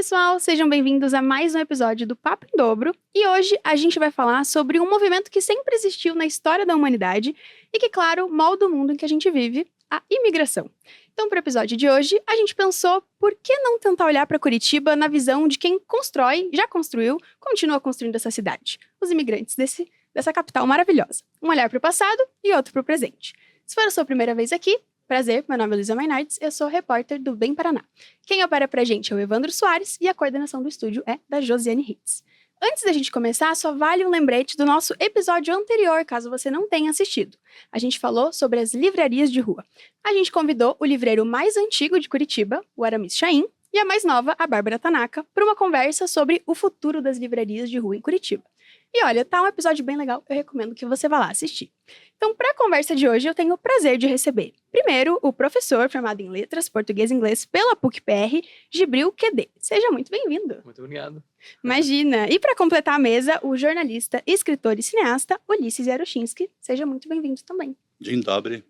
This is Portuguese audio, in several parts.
pessoal, sejam bem-vindos a mais um episódio do Papo em Dobro. E hoje a gente vai falar sobre um movimento que sempre existiu na história da humanidade e que, claro, molda o mundo em que a gente vive, a imigração. Então, para o episódio de hoje, a gente pensou por que não tentar olhar para Curitiba na visão de quem constrói, já construiu, continua construindo essa cidade. Os imigrantes dessa capital maravilhosa. Um olhar para o passado e outro para o presente. Se for a sua primeira vez aqui, prazer, meu nome é Luísa Mainardes, eu sou repórter do Bem Paraná. Quem opera pra gente é o Evandro Soares e a coordenação do estúdio é da Josiane Hitz. Antes da gente começar, só vale um lembrete do nosso episódio anterior, caso você não tenha assistido. A gente falou sobre as livrarias de rua. A gente convidou o livreiro mais antigo de Curitiba, o Aramis Chaim, e a mais nova, a Bárbara Tanaka, para uma conversa sobre o futuro das livrarias de rua em Curitiba. E olha, tá um episódio bem legal, eu recomendo que você vá lá assistir. Então, para a conversa de hoje, eu tenho o prazer de receber, primeiro, o professor formado em Letras, Português e Inglês pela PUC-PR, Gibril Quedê. Seja muito bem-vindo. Muito obrigado. Imagina! E para completar a mesa, o jornalista, escritor e cineasta, Ulisses Yaroshinsky. Seja muito bem-vindo também. Dzień dobry.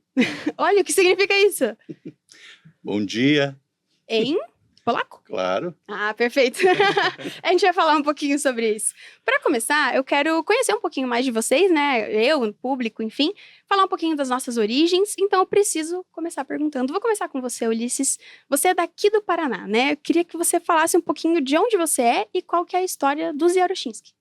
Olha, o que significa isso? Bom dia. Em polaco? Claro. Ah, perfeito. A gente vai falar um pouquinho sobre isso. Para começar, eu quero conhecer um pouquinho mais de vocês, né? Eu, o público, enfim. Falar um pouquinho das nossas origens. Então, eu preciso começar perguntando. Vou começar com você, Ulisses. Você é daqui do Paraná, né? Eu queria que você falasse um pouquinho de onde você é e qual que é a história dos Yaroshinsky.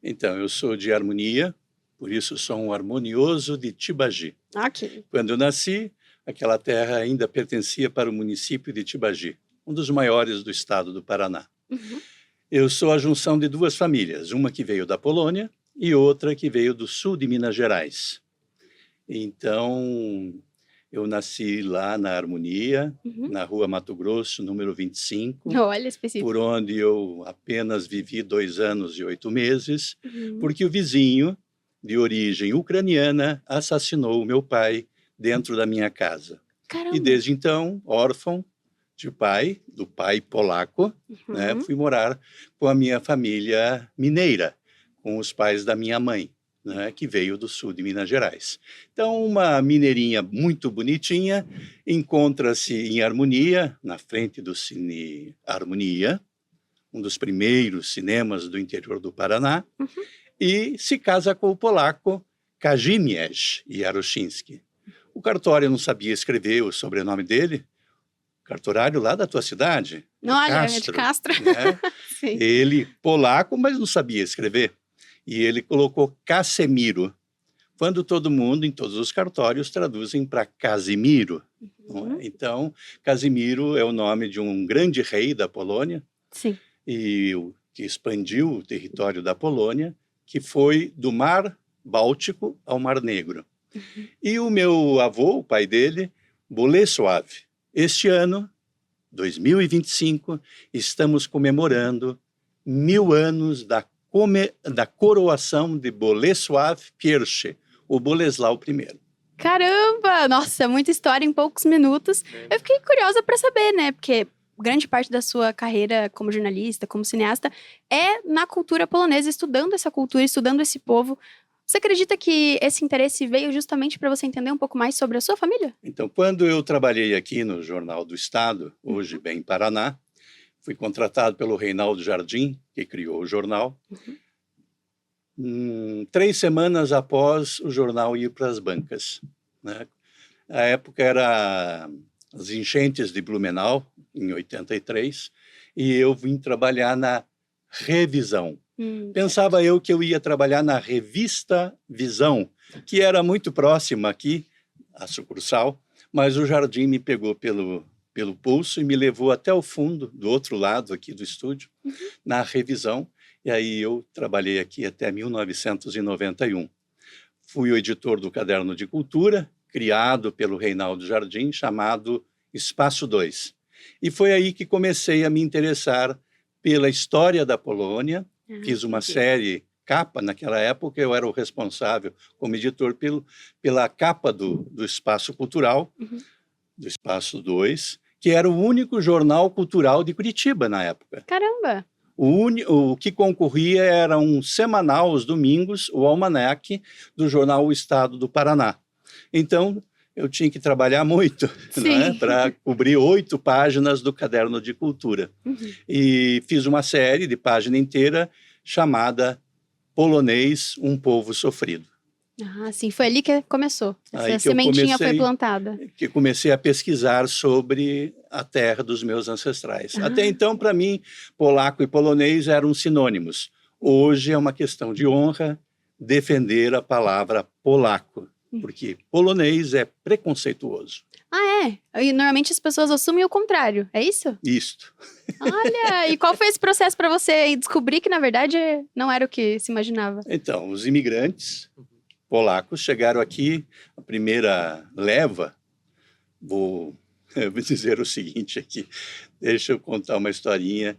Então, eu sou de Harmonia, por isso sou um harmonioso de Tibagi. Ok. Quando eu nasci, aquela terra ainda pertencia para o município de Tibagi, um dos maiores do estado do Paraná. Uhum. Eu sou a junção de duas famílias, uma que veio da Polônia e outra que veio do sul de Minas Gerais. Então, eu nasci lá na Harmonia, na rua Mato Grosso, número 25. Olha, específico. Por onde eu apenas vivi 2 anos e 8 meses, porque o vizinho, de origem ucraniana, assassinou o meu pai dentro da minha casa. Caramba. E desde então, órfão de pai, do pai polaco, né, fui morar com a minha família mineira, com os pais da minha mãe, né, que veio do sul de Minas Gerais. Então, uma mineirinha muito bonitinha encontra-se em Harmonia, na frente do Cine Harmonia, um dos primeiros cinemas do interior do Paraná, e se casa com o polaco Kazimierz Yaroshinsky. O cartório não sabia escrever o sobrenome dele, cartorário lá da tua cidade, Olha, é de Castro. Né? Sim. Ele, polaco, mas não sabia escrever. E ele colocou Casemiro, quando todo mundo, em todos os cartórios, traduzem para Casimiro. Não é? Então, Casimiro é o nome de um grande rei da Polônia, Sim. e que expandiu o território da Polônia, que foi do Mar Báltico ao Mar Negro. E o meu avô, o pai dele, Bolesław. Este ano, 2025, estamos comemorando 1000 anos da coroação de Bolesław I, o Boleslau I. Caramba! Nossa, muita história em poucos minutos. Eu fiquei curiosa para saber, né? Porque grande parte da sua carreira como jornalista, como cineasta, é na cultura polonesa, estudando essa cultura, estudando esse povo. Você acredita que esse interesse veio justamente para você entender um pouco mais sobre a sua família? Então, quando eu trabalhei aqui no Jornal do Estado, hoje Bem Paraná, fui contratado pelo Reinaldo Jardim, que criou o jornal. 3 semanas após o jornal ir para as bancas, né? A época era as enchentes de Blumenau, em 83, e eu vim trabalhar na revisão. Pensava eu que eu ia trabalhar na revista Visão, que era muito próxima aqui, a sucursal, mas o Jardim me pegou pelo pulso e me levou até o fundo, do outro lado aqui do estúdio, na revisão, e aí eu trabalhei aqui até 1991. Fui o editor do Caderno de Cultura, criado pelo Reinaldo Jardim, chamado Espaço 2. E foi aí que comecei a me interessar pela história da Polônia. Fiz uma série capa, naquela época eu era o responsável como editor pela capa do Espaço Cultural, do Espaço 2, que era o único jornal cultural de Curitiba na época. Caramba! O que concorria era um semanal aos domingos, o Almanac, do jornal O Estado do Paraná. Então, eu tinha que trabalhar muito, né, para cobrir 8 páginas do caderno de cultura. E fiz uma série de página inteira chamada Polonês, um povo sofrido. Ah, sim, foi ali que começou. Aí Essa que eu sementinha foi plantada. Que comecei a pesquisar sobre a terra dos meus ancestrais. Até então, para mim, polaco e polonês eram sinônimos. Hoje é uma questão de honra defender a palavra polaco, porque polonês é preconceituoso. Ah, é? E normalmente as pessoas assumem o contrário, é isso? Isto. Olha, e qual foi esse processo para você descobrir que, na verdade, não era o que se imaginava? Então, os imigrantes polacos chegaram aqui, a primeira leva, vou dizer o seguinte aqui, deixa eu contar uma historinha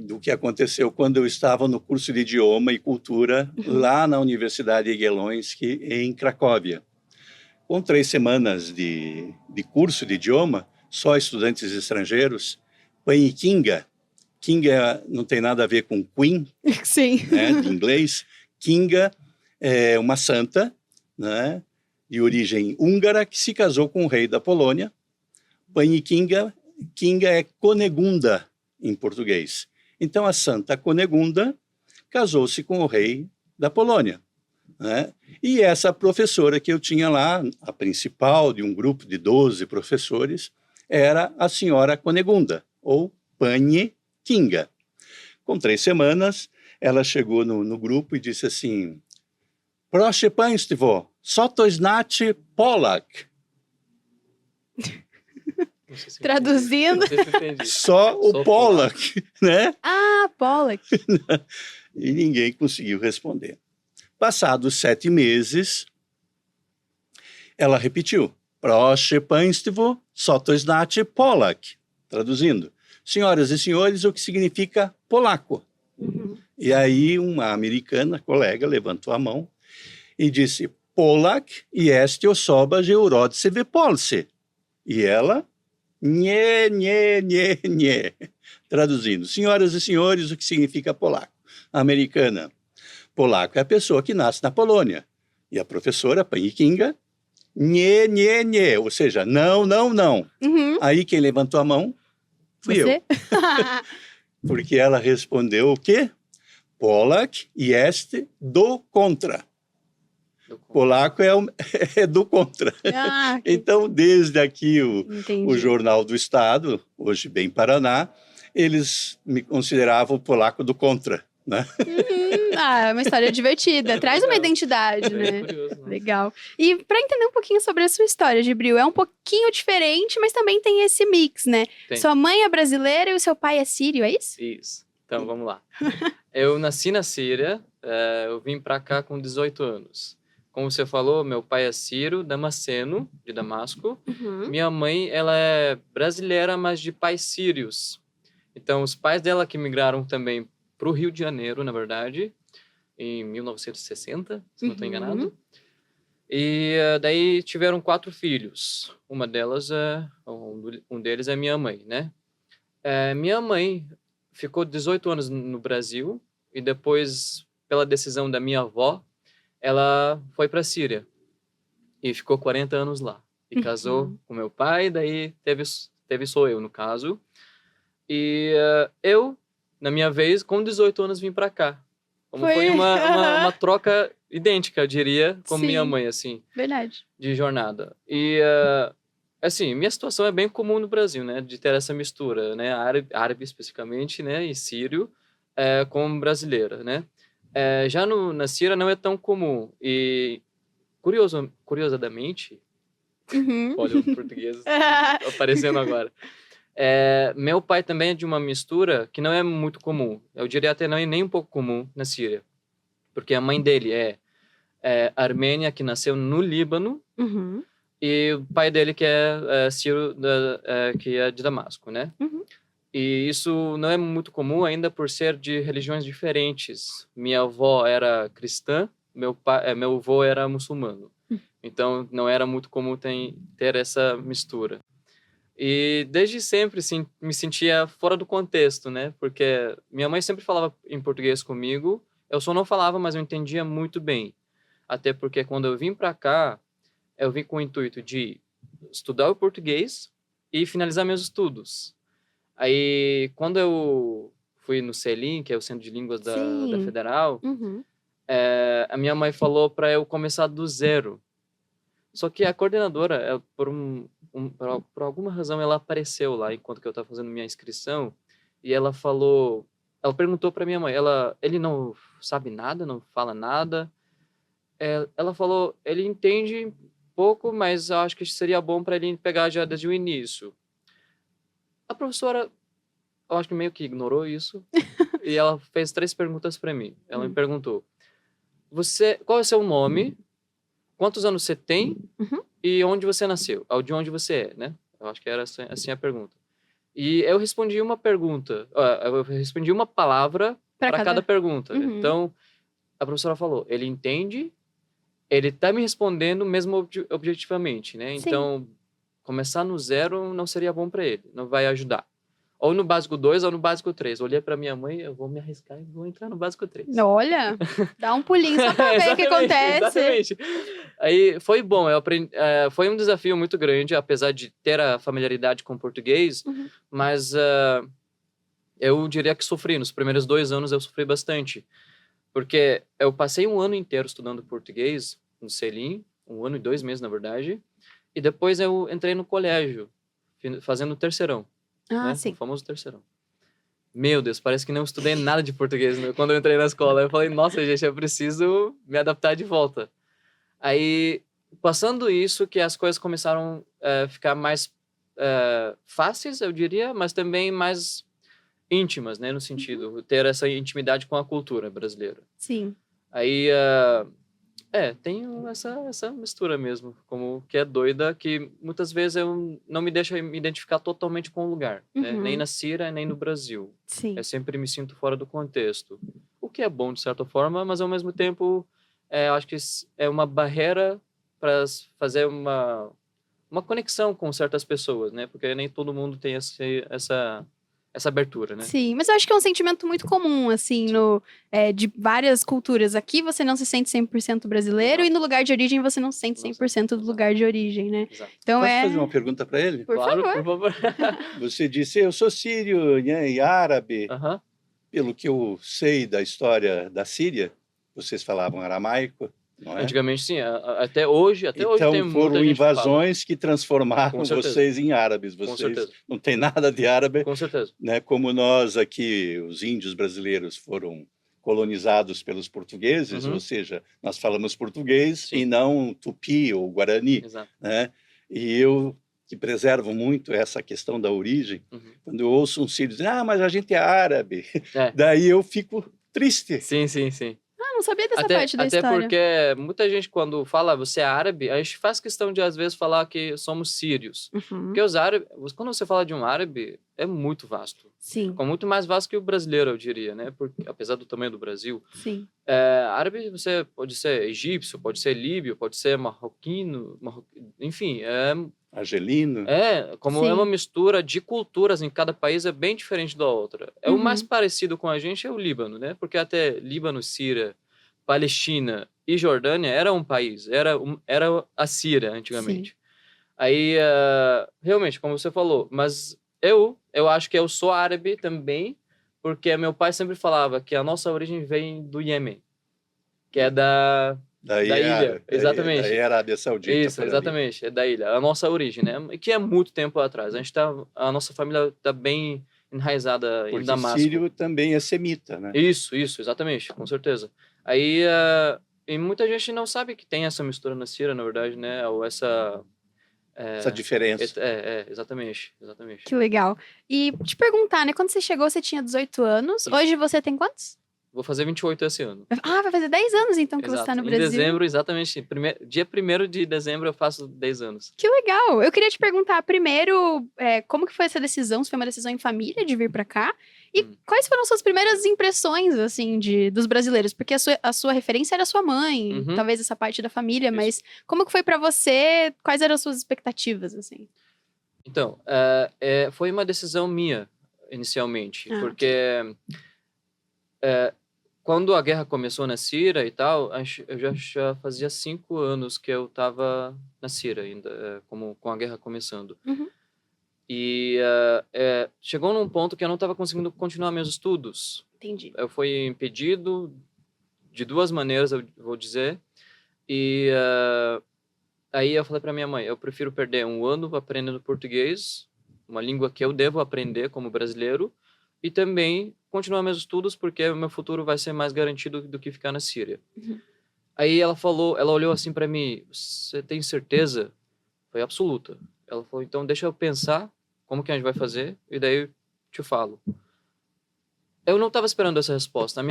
do que aconteceu quando eu estava no curso de idioma e cultura lá na Universidade Jagielloński, em Cracóvia. Com 3 semanas de curso de idioma, só estudantes estrangeiros, Pani Kinga, Kinga não tem nada a ver com Queen, Sim. né, de inglês, Kinga é uma santa, né, de origem húngara, que se casou com o rei da Polônia. Pani Kinga, Kinga é Conegunda em português. Então a santa Conegunda casou-se com o rei da Polônia, né? E essa professora que eu tinha lá, a principal de um grupo de 12 professores, era a senhora Conegunda, ou Pani Kinga. Com 3 semanas, ela chegou no grupo e disse assim: Proszę Państwo, co to znaczy Polak? Traduzindo. Só o Polak, né? Ah, Polak. E ninguém conseguiu responder. Passados 7 meses, ela repetiu: Proszę Państwo, co to znaczy Polak? Traduzindo: senhoras e senhores, o que significa polaco? E aí uma americana, colega, levantou a mão e disse: Polak jest osoba, że urodzi się w Polsce. E ela, nie, nie, nie, nie. Traduzindo: senhoras e senhores, o que significa polaco? A americana: polaco é a pessoa que nasce na Polônia. E a professora, Pani Kinga, nie, nie, nie, ou seja, não, não, não. Aí quem levantou a mão fui eu. Porque ela respondeu o quê? Polak jest do contra. Polaco é do contra. Ah, Então, desde aqui o Jornal do Estado, hoje bem Paraná, eles me consideravam o polaco do contra, né? É uma história divertida, traz uma identidade, né? Curioso, né? Legal. E para entender um pouquinho sobre a sua história, Gibril, é um pouquinho diferente, mas também tem esse mix, né? Tem. Sua mãe é brasileira e o seu pai é sírio, é isso? Isso. Então, vamos lá. Eu nasci na Síria, eu vim para cá com 18 anos. Como você falou, meu pai é sírio, damasceno, de Damasco. Minha mãe, ela é brasileira, mas de pais sírios. Então, os pais dela que migraram também para o Rio de Janeiro, na verdade, em 1960, se não estou enganado. E daí tiveram 4 filhos. Uma delas, um deles é minha mãe, né? Minha mãe ficou 18 anos no Brasil e depois, pela decisão da minha avó, ela foi para a Síria e ficou 40 anos lá. E casou com meu pai, daí teve só eu, no caso. E eu, na minha vez, com 18 anos, vim para cá. Foi uma troca idêntica, eu diria, como Sim. minha mãe, assim. Verdade. De jornada. E, assim, minha situação é bem comum no Brasil, né? De ter essa mistura, né? Árabe especificamente, né? E sírio, com brasileira, né? Já na Síria não é tão comum. E, curiosamente, olha o português aparecendo agora. Meu pai também é de uma mistura que não é muito comum. Eu diria até não é nem um pouco comum na Síria. Porque a mãe dele é armênia, que nasceu no Líbano, e o pai dele que é sírio, que é de Damasco, né? E isso não é muito comum ainda por ser de religiões diferentes. Minha avó era cristã, meu avô era muçulmano. Então, não era muito comum ter essa mistura. E desde sempre, assim, me sentia fora do contexto, né? Porque minha mãe sempre falava em português comigo, eu só não falava, mas eu entendia muito bem. Até porque quando eu vim para cá, eu vim com o intuito de estudar o português e finalizar meus estudos. Aí, quando eu fui no CELIM, que é o Centro de Línguas da Sim. Federal, Uhum. a minha mãe falou para eu começar do zero. Só que a coordenadora, por alguma razão, ela apareceu lá enquanto que eu estava fazendo minha inscrição e ela perguntou para minha mãe, ele não sabe nada, não fala nada. Ela falou, ele entende pouco, mas eu acho que seria bom para ele pegar já desde o início. A professora, eu acho que meio que ignorou isso e ela fez 3 perguntas para mim. Ela me perguntou, qual é o seu nome? Quantos anos você tem? Uhum. E onde você nasceu? De onde você é, né? Eu acho que era assim a pergunta. E eu respondi uma pergunta, eu respondi uma palavra para cada pergunta. Uhum. Então, a professora falou, ele entende, ele tá me respondendo mesmo objetivamente, né? Sim. Então, começar no zero não seria bom para ele, não vai ajudar. Ou no básico 2 ou no básico 3. Olhei para minha mãe, eu vou me arriscar e vou entrar no básico 3. Olha, dá um pulinho só para ver o que acontece. Exatamente. Aí foi bom, eu aprendi, foi um desafio muito grande, apesar de ter a familiaridade com o português, mas eu diria que sofri. Nos primeiros 2 anos eu sofri bastante, porque eu passei 1 ano inteiro estudando português no CELIM, 1 ano e 2 meses, na verdade, e depois eu entrei no colégio, fazendo o terceirão. Né? Sim. O famoso terceirão. Meu Deus, parece que não estudei nada de português, né? Quando eu entrei na escola. Eu falei, nossa, gente, eu preciso me adaptar de volta. Aí, passando isso, que as coisas começaram a ficar mais fáceis, eu diria, mas também mais íntimas, né? No sentido, ter essa intimidade com a cultura brasileira. Sim. Aí, tem essa mistura mesmo, como que é doida, que muitas vezes eu não me deixa me identificar totalmente com o lugar, né? Nem na Síria, nem no Brasil. Sim. Eu sempre me sinto fora do contexto. O que é bom, de certa forma, mas ao mesmo tempo, eu acho que é uma barreira para fazer uma conexão com certas pessoas, né? Porque nem todo mundo tem essa abertura, né? Sim, mas eu acho que é um sentimento muito comum, assim, de várias culturas. Aqui você não se sente 100% brasileiro. Exato. E no lugar de origem você não se sente 100% do lugar de origem, né? Exato. Então Posso fazer uma pergunta para ele? Claro, favor. por favor. Você disse, eu sou sírio, né, e árabe. Aham. Pelo que eu sei da história da Síria, vocês falavam aramaico, não é? Antigamente, sim. Até hoje Então, tem muita foram gente que fala. invasões que transformaram Com certeza. vocês em árabes. Com Vocês certeza. não têm nada de árabe, Com certeza. né? Como nós aqui, os índios brasileiros, foram colonizados pelos portugueses, ou seja, nós falamos português Sim. e não tupi ou guarani, Exato. né? E eu, que preservo muito essa questão da origem, quando eu ouço um sírio dizer, mas a gente é árabe, daí eu fico triste. Sim, sim, sim. Não sabia dessa parte da história. Até porque muita gente, quando fala você é árabe, a gente faz questão de, às vezes, falar que somos sírios. Porque os árabes, quando você fala de um árabe, é muito vasto. Sim. É muito mais vasto que o brasileiro, eu diria, né? Porque, apesar do tamanho do Brasil. Sim. Árabe, você pode ser egípcio, pode ser líbio, pode ser marroquino, enfim, argelino. Sim. É uma mistura de culturas em cada país, é bem diferente da outra. O mais parecido com a gente é o Líbano, né? Porque até Líbano, Síria, Palestina e Jordânia era um país, era a Síria antigamente. Sim. Aí, realmente, como você falou, mas eu acho que eu sou árabe também, porque meu pai sempre falava que a nossa origem vem do Iêmen, que é da ilha. Exatamente. Daí é a Arábia Saudita. Isso, exatamente, é da ilha. A nossa origem, né? Que é muito tempo atrás. A nossa família está bem enraizada em Damasco. Porque sírio também é semita, né? Isso, exatamente, com certeza. Aí, e muita gente não sabe que tem essa mistura na Síria, na verdade, né? Ou essa diferença. Exatamente. Que legal. E te perguntar, né? Quando você chegou, você tinha 18 anos. Isso. Hoje você tem quantos? Vou fazer 28 esse ano. Vai fazer 10 anos, então, que Exato. você está no Em Brasil. dezembro, exatamente. Dia 1º de dezembro eu faço 10 anos. Que legal! Eu queria te perguntar primeiro, como que foi essa decisão? Se foi uma decisão em família de vir para cá? E quais foram suas primeiras impressões, assim, dos brasileiros? Porque a sua referência era a sua mãe, talvez essa parte da família, mas como que foi para você? Quais eram as suas expectativas, assim? Então, foi uma decisão minha, inicialmente, porque quando a guerra começou na Síria e tal, eu já fazia 5 anos que eu estava na Síria ainda, com a guerra começando. Uhum. E chegou num ponto que eu não estava conseguindo continuar meus estudos. Entendi. Eu fui impedido de 2 maneiras, eu vou dizer. E aí eu falei para minha mãe, eu prefiro perder 1 ano aprendendo português, uma língua que eu devo aprender como brasileiro, e também continuar meus estudos, porque o meu futuro vai ser mais garantido do que ficar na Síria. Uhum. Aí ela olhou assim para mim, você tem certeza? Foi absoluta. Ela falou, então deixa eu pensar como que a gente vai fazer, e daí eu te falo. Eu não estava esperando essa resposta.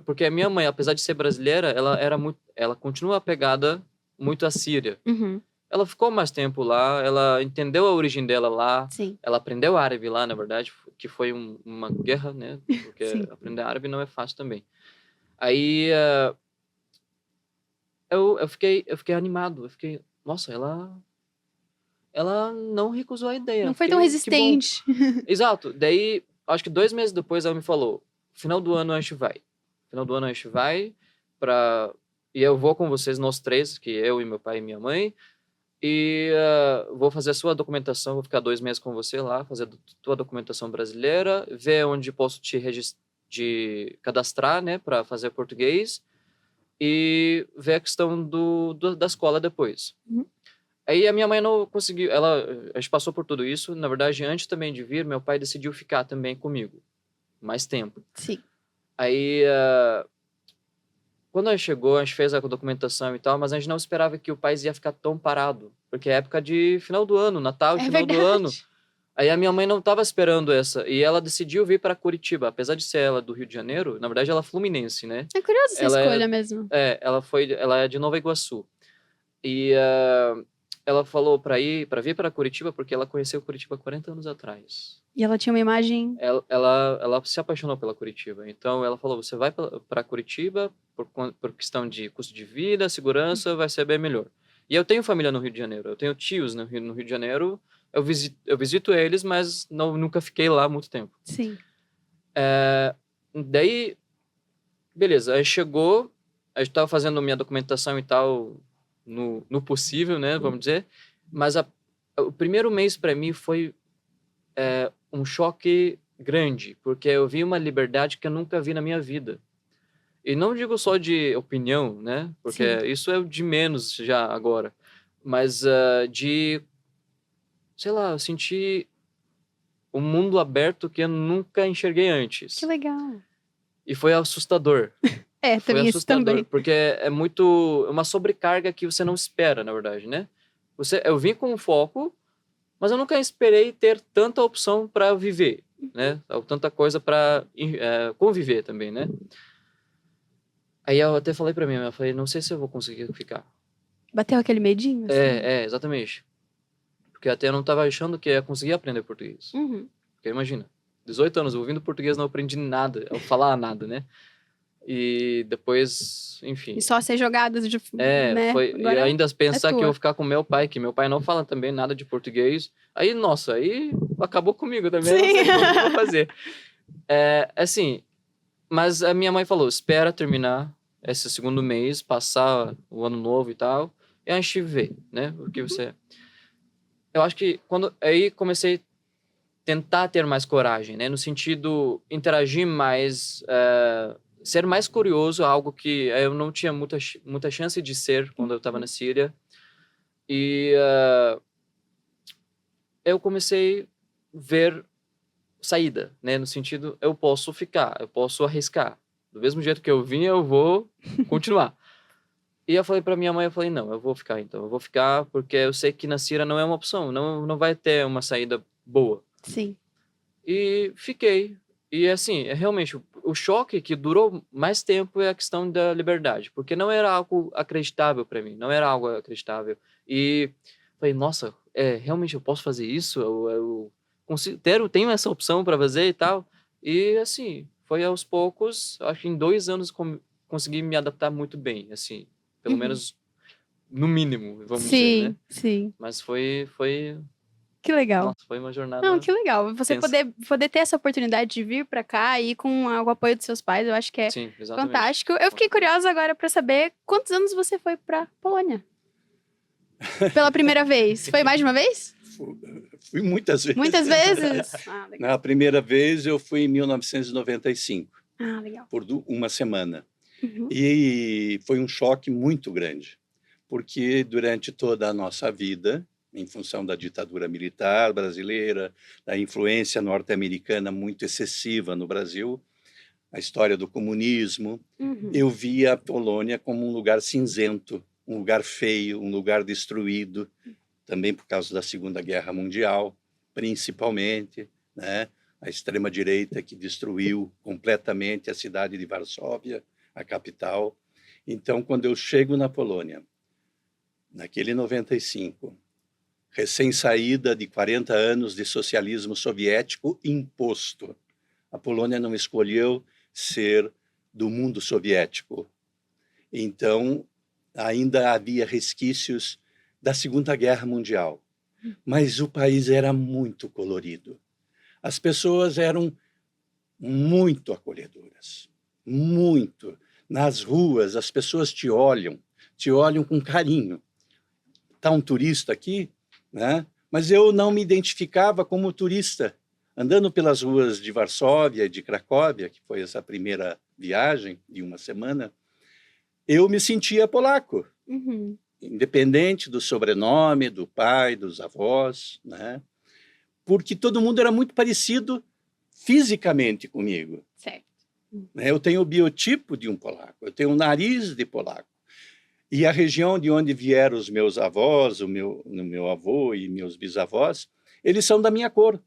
Porque a minha mãe, apesar de ser brasileira, ela continua apegada muito à Síria. Uhum. Ela ficou mais tempo lá, ela entendeu a origem dela lá, Sim. ela aprendeu árabe lá, na verdade, que foi uma guerra, né? Porque Sim. aprender árabe não é fácil também. Aí eu fiquei animado, nossa, ela não recusou a ideia. Não foi tão Que bom. resistente. Exato. Daí, acho que 2 meses depois, ela me falou, final do ano a gente vai. Final do ano a gente vai e eu vou com vocês, nós 3, que eu e meu pai e minha mãe, e vou fazer a sua documentação, vou ficar 2 meses com você lá, fazer a tua documentação brasileira, ver onde posso te cadastrar, né, para fazer português, e ver a questão da escola depois. Uhum. Aí a minha mãe não conseguiu, a gente passou por tudo isso, na verdade, antes também de vir, meu pai decidiu ficar também comigo, mais tempo. Sim. Aí, quando a gente chegou, a gente fez a documentação e tal, mas a gente não esperava que o país ia ficar tão parado, porque é época de final do ano, Natal e final do ano. Aí a minha mãe não estava esperando essa, e ela decidiu vir para Curitiba, apesar de ser ela do Rio de Janeiro, na verdade ela é fluminense, né? É curiosa essa Ela escolha mesmo. ela é de Nova Iguaçu. E ela falou para vir para Curitiba porque ela conheceu Curitiba 40 anos atrás. E ela tinha uma imagem... Ela se apaixonou pela Curitiba. Então ela falou, você vai para Curitiba por questão de custo de vida, segurança, vai ser bem melhor. E eu tenho família no Rio de Janeiro. Eu tenho tios no Rio de Janeiro. Eu visito eles, mas nunca fiquei lá muito tempo. Sim. Daí, beleza. Aí chegou, a gente estava fazendo minha documentação e tal, no possível, né, vamos dizer. Mas o primeiro mês para mim foi um choque grande, porque eu vi uma liberdade que eu nunca vi na minha vida. E não digo só de opinião, né, porque isso é o de menos já agora. Mas sei lá, eu senti um mundo aberto que eu nunca enxerguei antes. Que legal. E foi assustador. Foi isso também. Porque é uma sobrecarga que você não espera, na verdade, né? Eu vim com um foco, mas eu nunca esperei ter tanta opção para viver, né? Tanta coisa para conviver também, né? Aí eu até falei para mim, eu falei, não sei se eu vou conseguir ficar. Bateu aquele medinho? Assim? Exatamente. Porque até eu não estava achando que ia conseguir aprender português. Uhum. Porque imagina, 18 anos ouvindo português, não aprendi nada, eu falar nada, né? E depois, enfim. E só ser jogadas de... né? E ainda pensar que eu vou ficar com meu pai, que meu pai não fala também nada de português. Aí, nossa, aí acabou comigo também, não sei como eu vou fazer. Assim, mas a minha mãe falou, espera terminar esse segundo mês, passar o ano novo e tal, e a gente vê, né? Porque eu acho que aí comecei a tentar ter mais coragem, né? No sentido, interagir mais, ser mais curioso, algo que eu não tinha muita chance de ser quando eu estava na Síria. E eu comecei a ver saída, né? No sentido, eu posso ficar, eu posso arriscar. Do mesmo jeito que eu vim, eu vou continuar. E eu falei para minha mãe, não, eu vou ficar então. Eu vou ficar porque eu sei que na Síria não é uma opção, não vai ter uma saída boa. Sim. E fiquei. E assim, realmente, o choque que durou mais tempo é a questão da liberdade, porque não era algo acreditável para mim, não era algo acreditável. E falei, nossa, realmente eu posso fazer isso? Eu tenho essa opção para fazer e tal. E assim, foi aos poucos, acho que em 2 anos consegui me adaptar muito bem, assim, pelo menos no mínimo, vamos dizer, né? Sim. Mas foi Que legal. Nossa, foi uma jornada... Não, que legal. Você tensa. poder ter essa oportunidade de vir pra cá e com o apoio dos seus pais, eu acho que é Sim, exatamente. fantástico. Eu fiquei curiosa agora pra saber quantos anos você foi pra Polônia? Pela primeira vez. Foi mais de uma vez? Fui muitas vezes. Muitas vezes? Ah, legal. Na primeira vez eu fui em 1995, Ah, legal. por uma semana. Uhum. E foi um choque muito grande, porque durante toda a nossa vida, em função da ditadura militar brasileira, da influência norte-americana muito excessiva no Brasil, a história do comunismo, Uhum. eu via a Polônia como um lugar cinzento, um lugar feio, um lugar destruído, também por causa da Segunda Guerra Mundial, principalmente, né? A extrema-direita que destruiu completamente a cidade de Varsóvia, a capital. Então, quando eu chego na Polônia, naquele 95, recém-saída de 40 anos de socialismo soviético imposto, a Polônia não escolheu ser do mundo soviético. Então, ainda havia resquícios da Segunda Guerra Mundial, mas o país era muito colorido. As pessoas eram muito acolhedoras, muito. Nas ruas, as pessoas te olham com carinho. Está um turista aqui, né? Mas eu não me identificava como turista. Andando pelas ruas de Varsóvia e de Cracóvia, que foi essa primeira viagem de uma semana, eu me sentia polaco, Uhum. independente do sobrenome, do pai, dos avós, né? Porque todo mundo era muito parecido fisicamente comigo. Certo. Eu tenho o biotipo de um polaco, eu tenho o nariz de polaco. E a região de onde vieram os meus avós, o meu avô e meus bisavós, eles são da minha cor.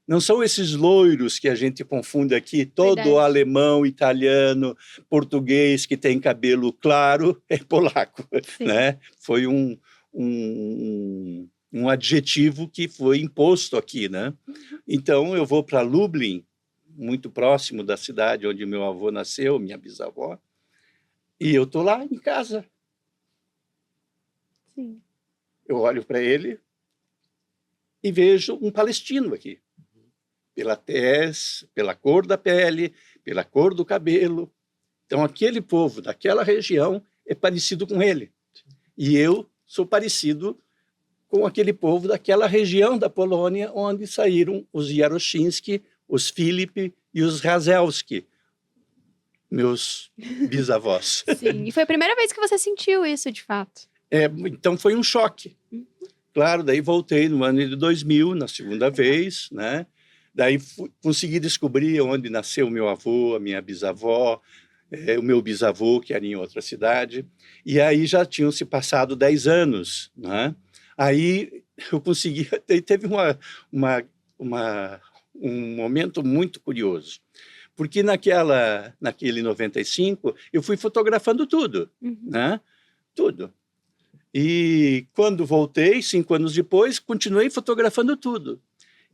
Não são esses loiros que a gente confunde aqui, todo Verdade. alemão, italiano, português que tem cabelo claro, é polaco. Sim. Né? Foi um adjetivo que foi imposto aqui. Né? Então, eu vou para Lublin, muito próximo da cidade onde meu avô nasceu, minha bisavó, e eu estou lá em casa. Sim. Eu olho para ele e vejo um palestino aqui. Pela tez, pela cor da pele, pela cor do cabelo. Então, aquele povo daquela região é parecido com ele. E eu sou parecido com aquele povo daquela região da Polônia onde saíram os Jaroszyński, os Filip e os Razelski, meus bisavós. Sim. E foi a primeira vez que você sentiu isso, de fato. Então, foi um choque. Claro, daí voltei no ano de 2000, na segunda vez, né? Daí consegui descobrir onde nasceu o meu avô, a minha bisavó, o meu bisavô, que era em outra cidade. E aí já tinham se passado 10 anos, né? Aí eu consegui... Teve um momento muito curioso. Porque naquele 95, eu fui fotografando tudo, né? Tudo. E quando voltei, 5 anos depois, continuei fotografando tudo.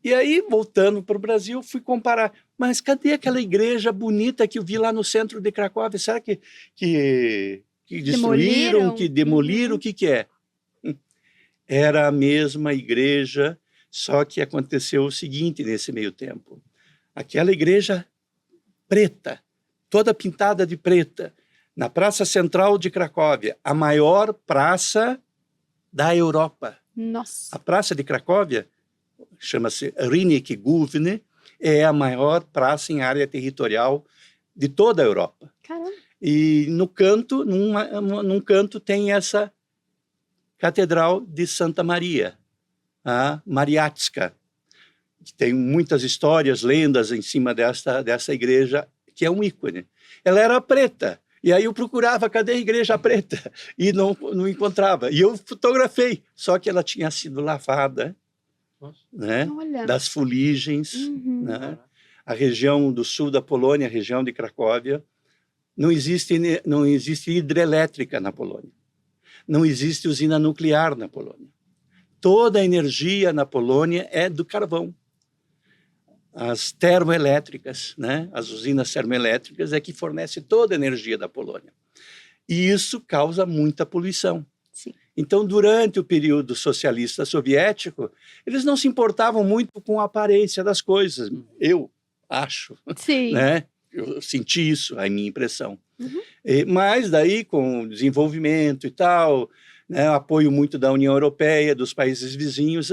E aí, voltando para o Brasil, fui comparar. Mas cadê aquela igreja bonita que eu vi lá no centro de Cracóvia? Será que destruíram, que demoliram? O que é? Era a mesma igreja, só que aconteceu o seguinte nesse meio tempo. Aquela igreja preta, toda pintada de preta, na Praça Central de Cracóvia, a maior praça da Europa. Nossa. A Praça de Cracóvia chama-se Rynek Główny, é a maior praça em área territorial de toda a Europa. Caramba. E no canto, num canto tem essa Catedral de Santa Maria, a Mariácka, que tem muitas histórias, lendas em cima dessa igreja, que é um ícone. Ela era preta, e aí eu procurava, cadê a igreja preta? E não encontrava. E eu fotografei, só que ela tinha sido lavada, né, das fuligens. Né? A região do sul da Polônia, a região de Cracóvia, não existe hidrelétrica na Polônia. Não existe usina nuclear na Polônia. Toda a energia na Polônia é do carvão. As termoelétricas, né? As usinas termoelétricas é que fornecem toda a energia da Polônia. E isso causa muita poluição. Sim. Então, durante o período socialista soviético, eles não se importavam muito com a aparência das coisas. Eu acho, Sim. né? Eu senti isso, a minha impressão. Mas daí, com o desenvolvimento e tal, né, apoio muito da União Europeia, dos países vizinhos,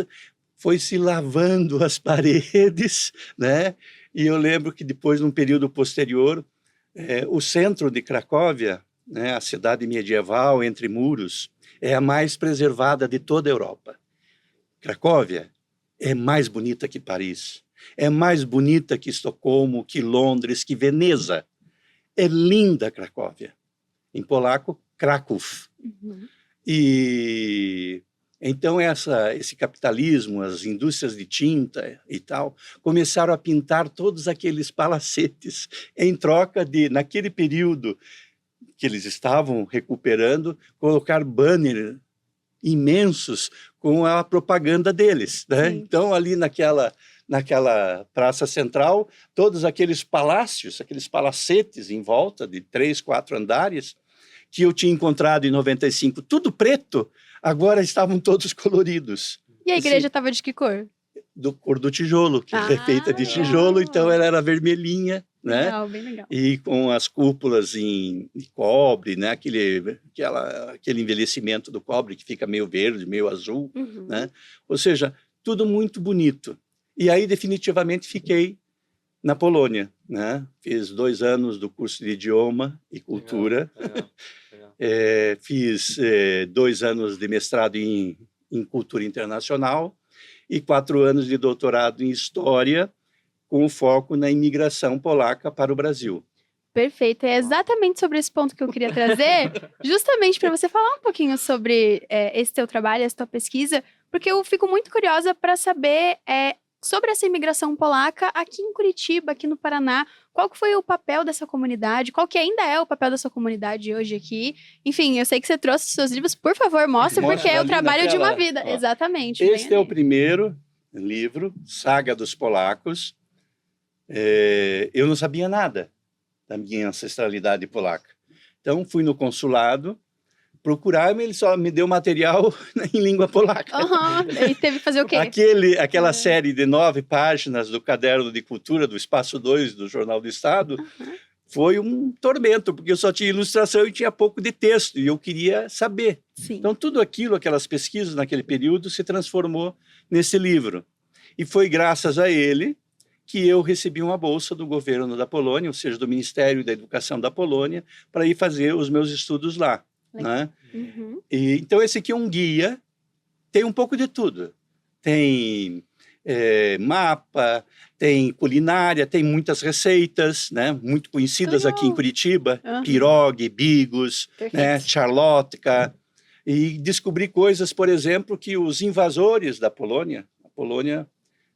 foi se lavando as paredes, né? E eu lembro que depois, num período posterior, o centro de Cracóvia, né, a cidade medieval entre muros, é a mais preservada de toda a Europa. Cracóvia é mais bonita que Paris, é mais bonita que Estocolmo, que Londres, que Veneza. É linda Cracóvia. Em polaco, Kraków. E então esse capitalismo, as indústrias de tinta e tal, começaram a pintar todos aqueles palacetes em troca de, naquele período que eles estavam recuperando, colocar banners imensos com a propaganda deles, né? Então, ali naquela praça central, todos aqueles palácios, aqueles palacetes em volta de 3, 4 andares, que eu tinha encontrado em 95, tudo preto, agora estavam todos coloridos. E a igreja estava de que cor? Do cor do tijolo, que é feita de tijolo, então ela era vermelhinha, né? Legal, bem legal. E com as cúpulas de cobre, né? Aquele envelhecimento do cobre que fica meio verde, meio azul, né? Ou seja, tudo muito bonito. E aí, definitivamente, fiquei na Polônia, né? Fiz 2 anos do curso de idioma e cultura. Legal. Fiz 2 anos de mestrado em cultura internacional e 4 anos de doutorado em história, com foco na imigração polaca para o Brasil. Perfeito, é exatamente sobre esse ponto que eu queria trazer, justamente para você falar um pouquinho sobre esse teu trabalho, essa tua pesquisa, porque eu fico muito curiosa para saber sobre essa imigração polaca aqui em Curitiba, aqui no Paraná. Qual que foi o papel dessa comunidade? Qual que ainda é o papel dessa comunidade hoje aqui? Enfim, eu sei que você trouxe os seus livros, por favor, mostra, porque é o trabalho de uma vida. Ó, exatamente. Este é o primeiro livro, Saga dos Polacos. Eu não sabia nada da minha ancestralidade polaca. Então, fui no consulado procurar, ele só me deu material em língua polaca. E teve que fazer o quê? Aquela série de 9 páginas do Caderno de Cultura, do Espaço 2, do Jornal do Estado, foi um tormento, porque eu só tinha ilustração e tinha pouco de texto, e eu queria saber. Sim. Então, tudo aquilo, aquelas pesquisas naquele período, se transformou nesse livro. E foi graças a ele que eu recebi uma bolsa do governo da Polônia, ou seja, do Ministério da Educação da Polônia, para ir fazer os meus estudos lá. Né? E, então, esse aqui é um guia, tem um pouco de tudo. Tem mapa, tem culinária, tem muitas receitas, né? Muito conhecidas aqui em Curitiba, pirogue, bigos, né? Charlotka. E descobri coisas, por exemplo, que os invasores da Polônia, a Polônia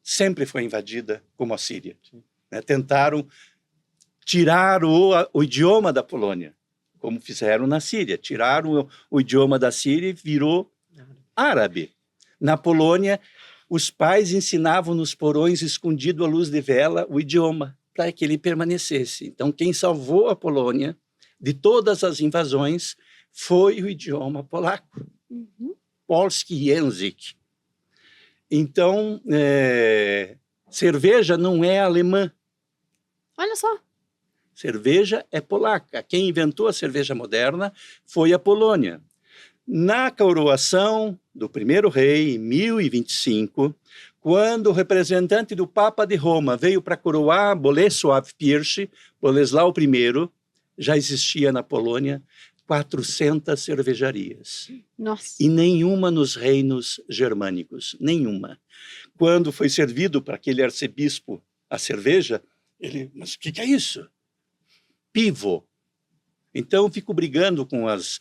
sempre foi invadida como a Síria, né? Tentaram tirar o idioma da Polônia, como fizeram na Síria. Tiraram o idioma da Síria e virou árabe. Na Polônia, os pais ensinavam nos porões, escondido à luz de vela, o idioma, para que ele permanecesse. Então, quem salvou a Polônia de todas as invasões foi o idioma polaco. Polski język. Então, cerveja não é alemã. Olha só. Cerveja é polaca. Quem inventou a cerveja moderna foi a Polônia. Na coroação do primeiro rei, em 1025, quando o representante do Papa de Roma veio para coroar Bolesław I, Boleslau I, já existia na Polônia 400 cervejarias. Nossa. E nenhuma nos reinos germânicos, nenhuma. Quando foi servido para aquele arcebispo a cerveja, ele, mas o que é isso? Pivo. Então, fico brigando com as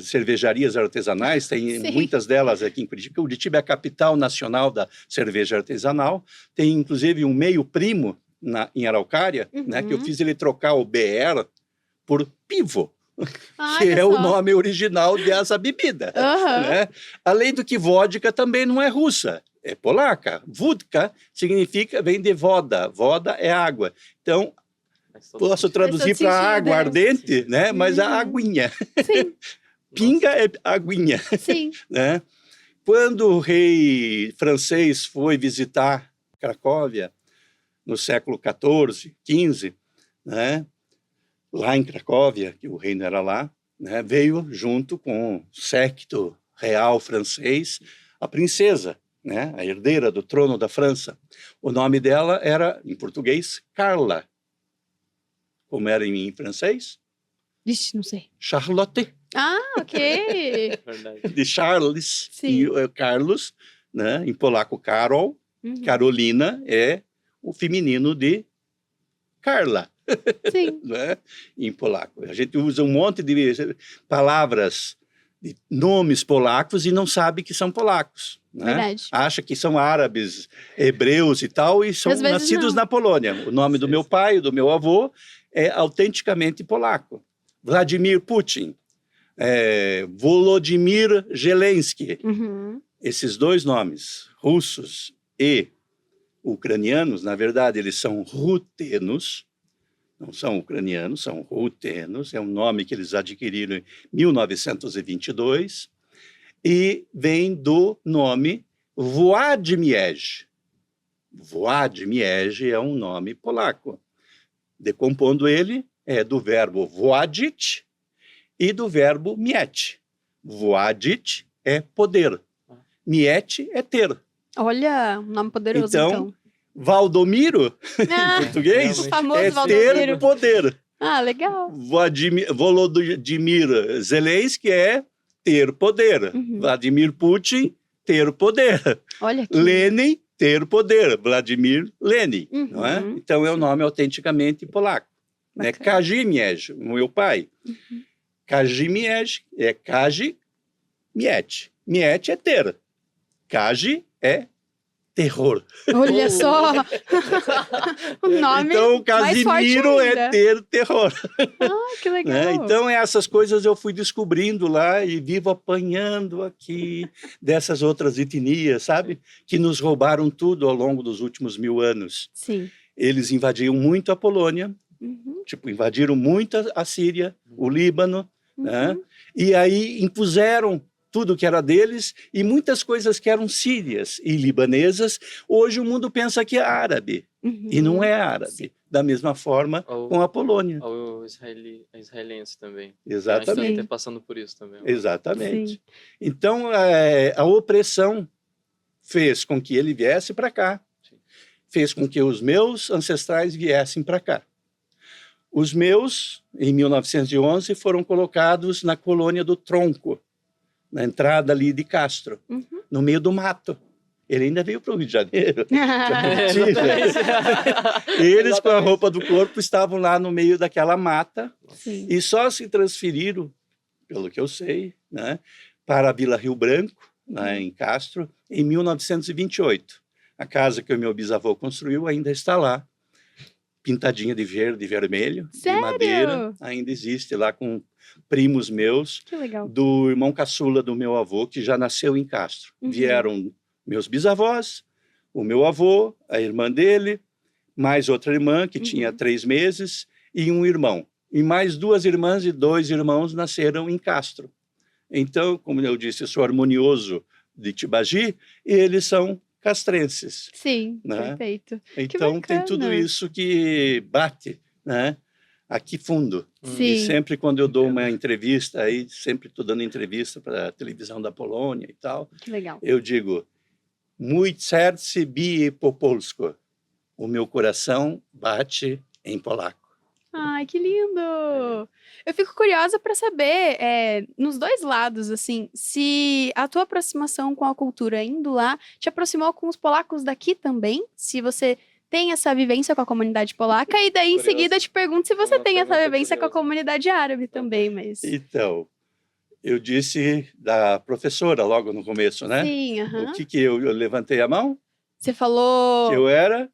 cervejarias artesanais, tem muitas delas aqui em Curitiba. Curitiba é a capital nacional da cerveja artesanal, tem inclusive um meio primo em Araucária, né, que eu fiz ele trocar o BR por Pivo, que é o nome original dessa bebida. Né? Além do que vodka também não é russa, é polaca. Vodka vem de voda, voda é água. Então, posso traduzir para água ardente, né? Mas a aguinha. Pinga é aguinha, Sim. né? Quando o rei francês foi visitar Cracóvia, no século XIV, XV, né? Lá em Cracóvia, que o reino era lá, né? Veio junto com o séquito real francês a princesa, né? A herdeira do trono da França. O nome dela era, em português, Carla. Como era em francês? Vixe, não sei. Charlotte, Ah, ok. Verdade. de Charles, Sim. e Carlos, né? Em polaco, Karol. Uhum. Carolina é o feminino de Carla, Sim. né? Em polaco. A gente usa um monte de palavras, de nomes polacos e não sabe que são polacos, né? Verdade. Acha que são árabes, hebreus e tal, e são Às vezes nascidos não. na Polônia. O nome do Sim, meu sim. pai, do meu avô, é autenticamente polaco. Vladimir Putin, Volodymyr Zelensky. Uhum. Esses dois nomes, russos e ucranianos, na verdade, eles são rutenos, não são ucranianos, são rutenos, é um nome que eles adquiriram em 1922, e vem do nome Władimierz. Władimierz é um nome polaco. Decompondo ele, é do verbo władzić e do verbo mieć. Władzić é poder, mieć é ter. Olha, um nome poderoso, Então, então. Valdomiro, Ah, em português, realmente. o famoso é Valdomiro. ter poder. Ah, legal. Volodymyr Zelensky é ter poder. Uhum. Vladimir Putin, ter poder. Olha aqui. Lenin, ter poder. Vladimir Lenin, não é? Uhum. Então é um nome autenticamente polaco. Né? Bacana. Kazimierz, meu pai. Uhum. Kazimierz é Kazi, Mieć. Mieć é ter. Kazi é terror. Olha Oh. só. O nome Então, mais forte Casimiro ainda. é ter terror. Ah, que legal. Né? Então, essas coisas eu fui descobrindo lá e vivo apanhando aqui dessas outras etnias, sabe? Que nos roubaram tudo ao longo dos últimos 1000 anos. Sim. Eles invadiam muito a Polônia, Uhum. tipo, invadiram muito a Síria, o Líbano, né? Uhum. E aí impuseram tudo que era deles e muitas coisas que eram sírias e libanesas. Hoje o mundo pensa que é árabe Uhum. e não é árabe. Da mesma forma com a Polônia. Ou israelense também. Exatamente. A gente Sim. está passando por isso também. Exatamente. Sim. Então, a opressão fez com que ele viesse para cá. Sim. Fez com que os meus ancestrais viessem para cá. Os meus, em 1911, foram colocados na colônia do Tronco, na entrada ali de Castro, Uhum. no meio do mato. Ele ainda veio para o Rio de Janeiro. Exatamente. Eles, com a roupa do corpo, estavam lá no meio daquela mata Sim. e só se transferiram, pelo que eu sei, né, para a Vila Rio Branco, né, em Castro, em 1928. A casa que o meu bisavô construiu ainda está lá, pintadinha de verde e vermelho, Sério? de madeira, ainda existe lá com primos meus, Que legal. do irmão caçula do meu avô, que já nasceu em Castro. Uhum. Vieram meus bisavós, o meu avô, a irmã dele, mais outra irmã que tinha 3 meses e um irmão. E mais 2 irmãs e 2 irmãos nasceram em Castro. Então, como eu disse, eu sou harmonioso de Tibagi e eles são castrenses. Sim, Né? perfeito. Então, tem tudo bacana. isso que bate, né? Aqui fundo. Sim. E sempre quando eu dou uma entrevista, aí sempre estou dando entrevista para a televisão da Polônia e tal, Que legal. eu digo, mój serce bije po polsku. O meu coração bate em polaco. Ai, que lindo! Eu fico curiosa para saber, nos dois lados, assim, se a tua aproximação com a cultura indo lá te aproximou com os polacos daqui também, se você tem essa vivência com a comunidade polaca, e daí em Curioso. seguida eu te pergunto se você Uma tem essa pergunta vivência com a curiosa. comunidade árabe também, mas... Então, eu disse da professora logo no começo, né? Sim, aham. O que eu levantei a mão? Você falou... Que eu era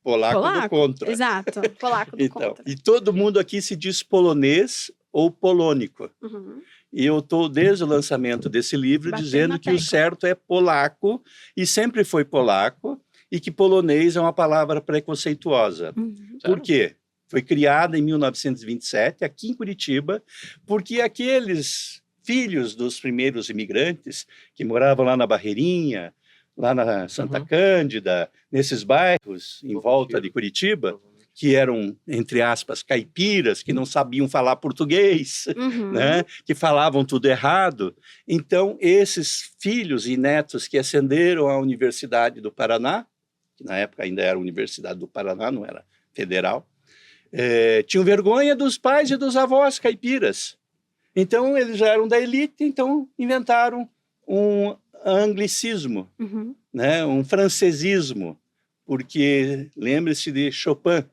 polaco do Polaco? contra. Exato, polaco do Então, contra. e todo mundo aqui se diz polonês ou polônico. Uhum. E eu estou, desde o lançamento desse livro, Batendo dizendo na que o tecla. certo é polaco, e sempre foi polaco, e que polonês é uma palavra preconceituosa. Uhum. Por quê? Foi criada em 1927, aqui em Curitiba, porque aqueles filhos dos primeiros imigrantes que moravam lá na Barreirinha, lá na Santa Cândida, nesses bairros em volta de Curitiba, que eram, entre aspas, caipiras, que não sabiam falar português, né? Que falavam tudo errado. Então, esses filhos e netos que ascenderam à Universidade do Paraná, que na época ainda era a Universidade do Paraná, não era federal, tinham vergonha dos pais e dos avós caipiras. Então, eles já eram da elite, então inventaram um anglicismo, né? Um francesismo, porque lembre-se de Chopin.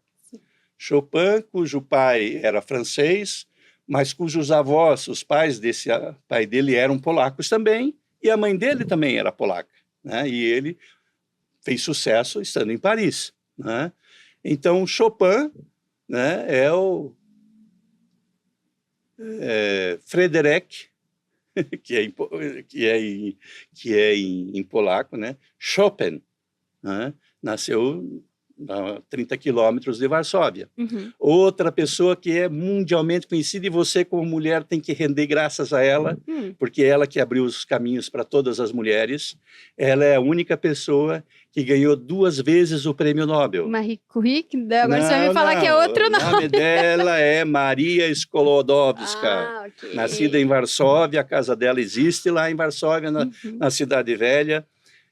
Chopin, cujo pai era francês, mas cujos avós, os pais desse pai dele eram polacos também, e a mãe dele também era polaca, né? E ele fez sucesso estando em Paris, né? Então, Chopin, né, é o Frederic, que é em polaco, né? Chopin, né? Nasceu a 30 quilômetros de Varsóvia. Outra pessoa que é mundialmente conhecida, e você como mulher tem que render graças a ela, porque é ela que abriu os caminhos para todas as mulheres. Ela é a única pessoa que ganhou 2 vezes o prêmio Nobel. Marie Curie, agora você vai me falar que é outro nome. O nome dela é Maria Sklodowska, nascida em Varsóvia, a casa dela existe lá em Varsóvia, na Cidade Velha,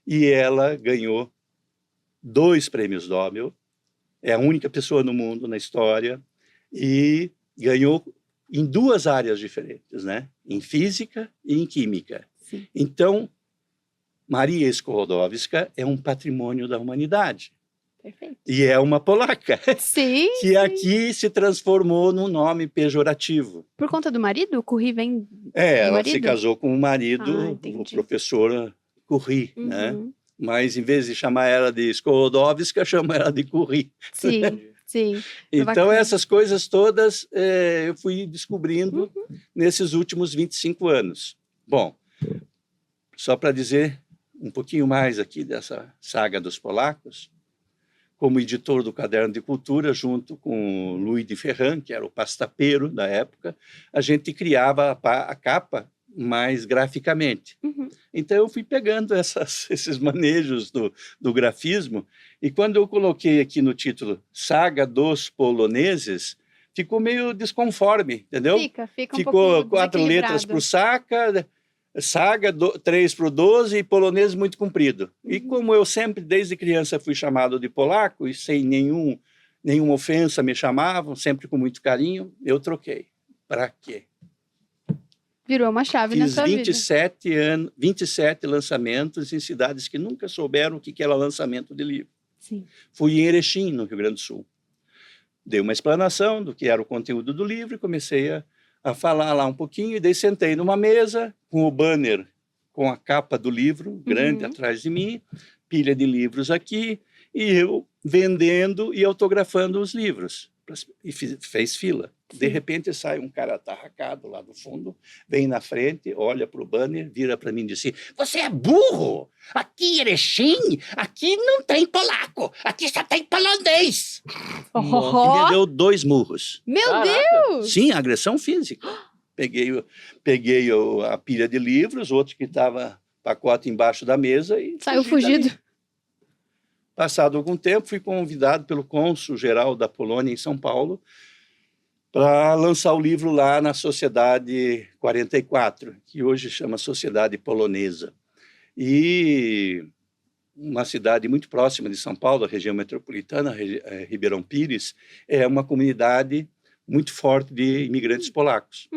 e ela ganhou 2 prêmios Nobel, é a única pessoa no mundo, na história, e ganhou em 2 áreas diferentes, né? Em física e em química. Sim. Então, Maria Sklodowska é um patrimônio da humanidade. Perfeito. E é uma polaca, sim, que aqui se transformou num nome pejorativo. Por conta do marido? Curie vem do ela marido? Se casou com o marido, o professor Curie, né? Mas em vez de chamar ela de Sklodowska, chama ela de Curie. Sim, sim. Então, essas coisas todas eu fui descobrindo nesses últimos 25 anos. Bom, só para dizer um pouquinho mais aqui dessa saga dos polacos, como editor do Caderno de Cultura, junto com Louis de Ferran, que era o pastapeiro da época, a gente criava a capa mais graficamente. Então, eu fui pegando esses manejos do grafismo, e quando eu coloquei aqui no título Saga dos Poloneses, ficou meio desconforme, entendeu? Fica um Ficou pouco 4 letras para o Saga, 3 para o 12 e polonês muito comprido. E como eu sempre, desde criança, fui chamado de polaco, e sem nenhuma ofensa me chamavam, sempre com muito carinho, eu troquei. Para quê? Virou uma chave na sua vida. Fiz 27 lançamentos em cidades que nunca souberam o que era lançamento de livro. Sim. Fui em Erechim, no Rio Grande do Sul. Dei uma explanação do que era o conteúdo do livro e comecei a falar lá um pouquinho, e daí sentei numa mesa com o banner, com a capa do livro, grande atrás de mim, pilha de livros aqui, e eu vendendo e autografando os livros. E fez fila. Sim. De repente sai um cara atarracado lá do fundo, vem na frente, olha para o banner, vira para mim e diz assim: "Você é burro! Aqui em Erechim, aqui não tem polaco, aqui só tem polonês!" E me deu 2 murros. Meu Caraca. Deus! Sim, agressão física. Peguei a pilha de livros, outro que estava pacote embaixo da mesa e saiu fugido. Passado algum tempo, fui convidado pelo cônsul-geral da Polônia em São Paulo para lançar o livro lá na Sociedade 44, que hoje chama Sociedade Polonesa. E uma cidade muito próxima de São Paulo, a região metropolitana, Ribeirão Pires, é uma comunidade muito forte de imigrantes polacos.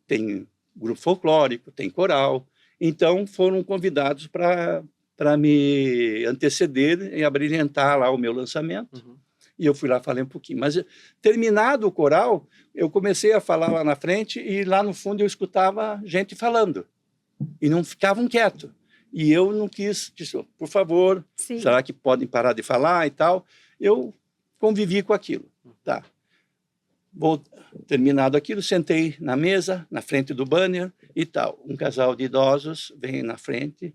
Tem grupo folclórico, tem coral. Então, foram convidados para me anteceder e abrilhantar lá o meu lançamento. E eu fui lá, falei um pouquinho. Mas, terminado o coral, eu comecei a falar lá na frente, e lá no fundo eu escutava gente falando. E não ficavam quietos. E eu não quis, disse: "Por favor, Sim. será que podem parar de falar e tal?" Eu convivi com aquilo. Tá. Terminado aquilo, sentei na mesa, na frente do banner e tal. Um casal de idosos vem na frente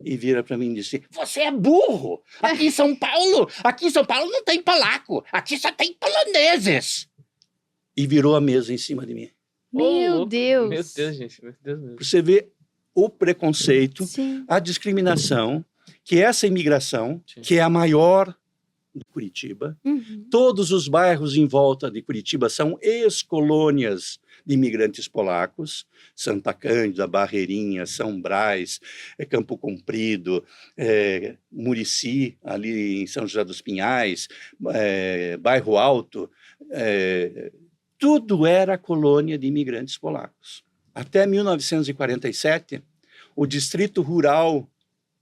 e vira para mim e disse: "Você é burro! Aqui em São Paulo não tem polaco, aqui só tem poloneses!" E virou a mesa em cima de mim. Meu louco. Deus. Meu Deus, gente. Meu Deus mesmo. Você vê o preconceito, Sim. a discriminação, que essa imigração, Sim. que é a maior de Curitiba, Uhum. todos os bairros em volta de Curitiba são ex-colônias de imigrantes polacos, Santa Cândida, Barreirinha, São Brás, Campo Comprido, Murici, ali em São José dos Pinhais, Bairro Alto, tudo era colônia de imigrantes polacos. Até 1947, o Distrito Rural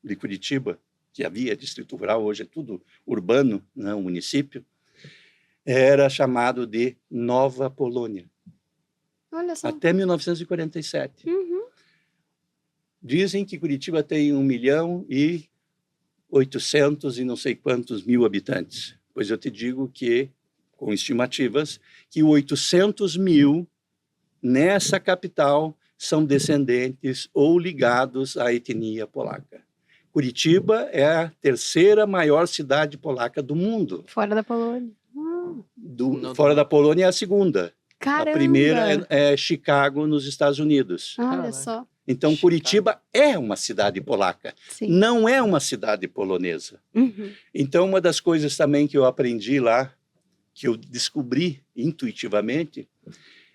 de Curitiba, que havia Distrito Rural, hoje é tudo urbano, né, um município, era chamado de Nova Polônia. Olha só. Até 1947. Uhum. Dizem que Curitiba tem 1.800.000 e não sei quantos mil habitantes. Pois eu te digo que, com estimativas, que 800.000 nessa capital são descendentes ou ligados à etnia polaca. Curitiba é a terceira maior cidade polaca do mundo. Fora da Polônia. Fora da Polônia é a segunda. Caramba. A primeira é Chicago, nos Estados Unidos. Olha Caraca. só. Então, Chicago. Curitiba é uma cidade polaca, Sim. não é uma cidade polonesa. Uhum. Então, uma das coisas também que eu aprendi lá, que eu descobri intuitivamente,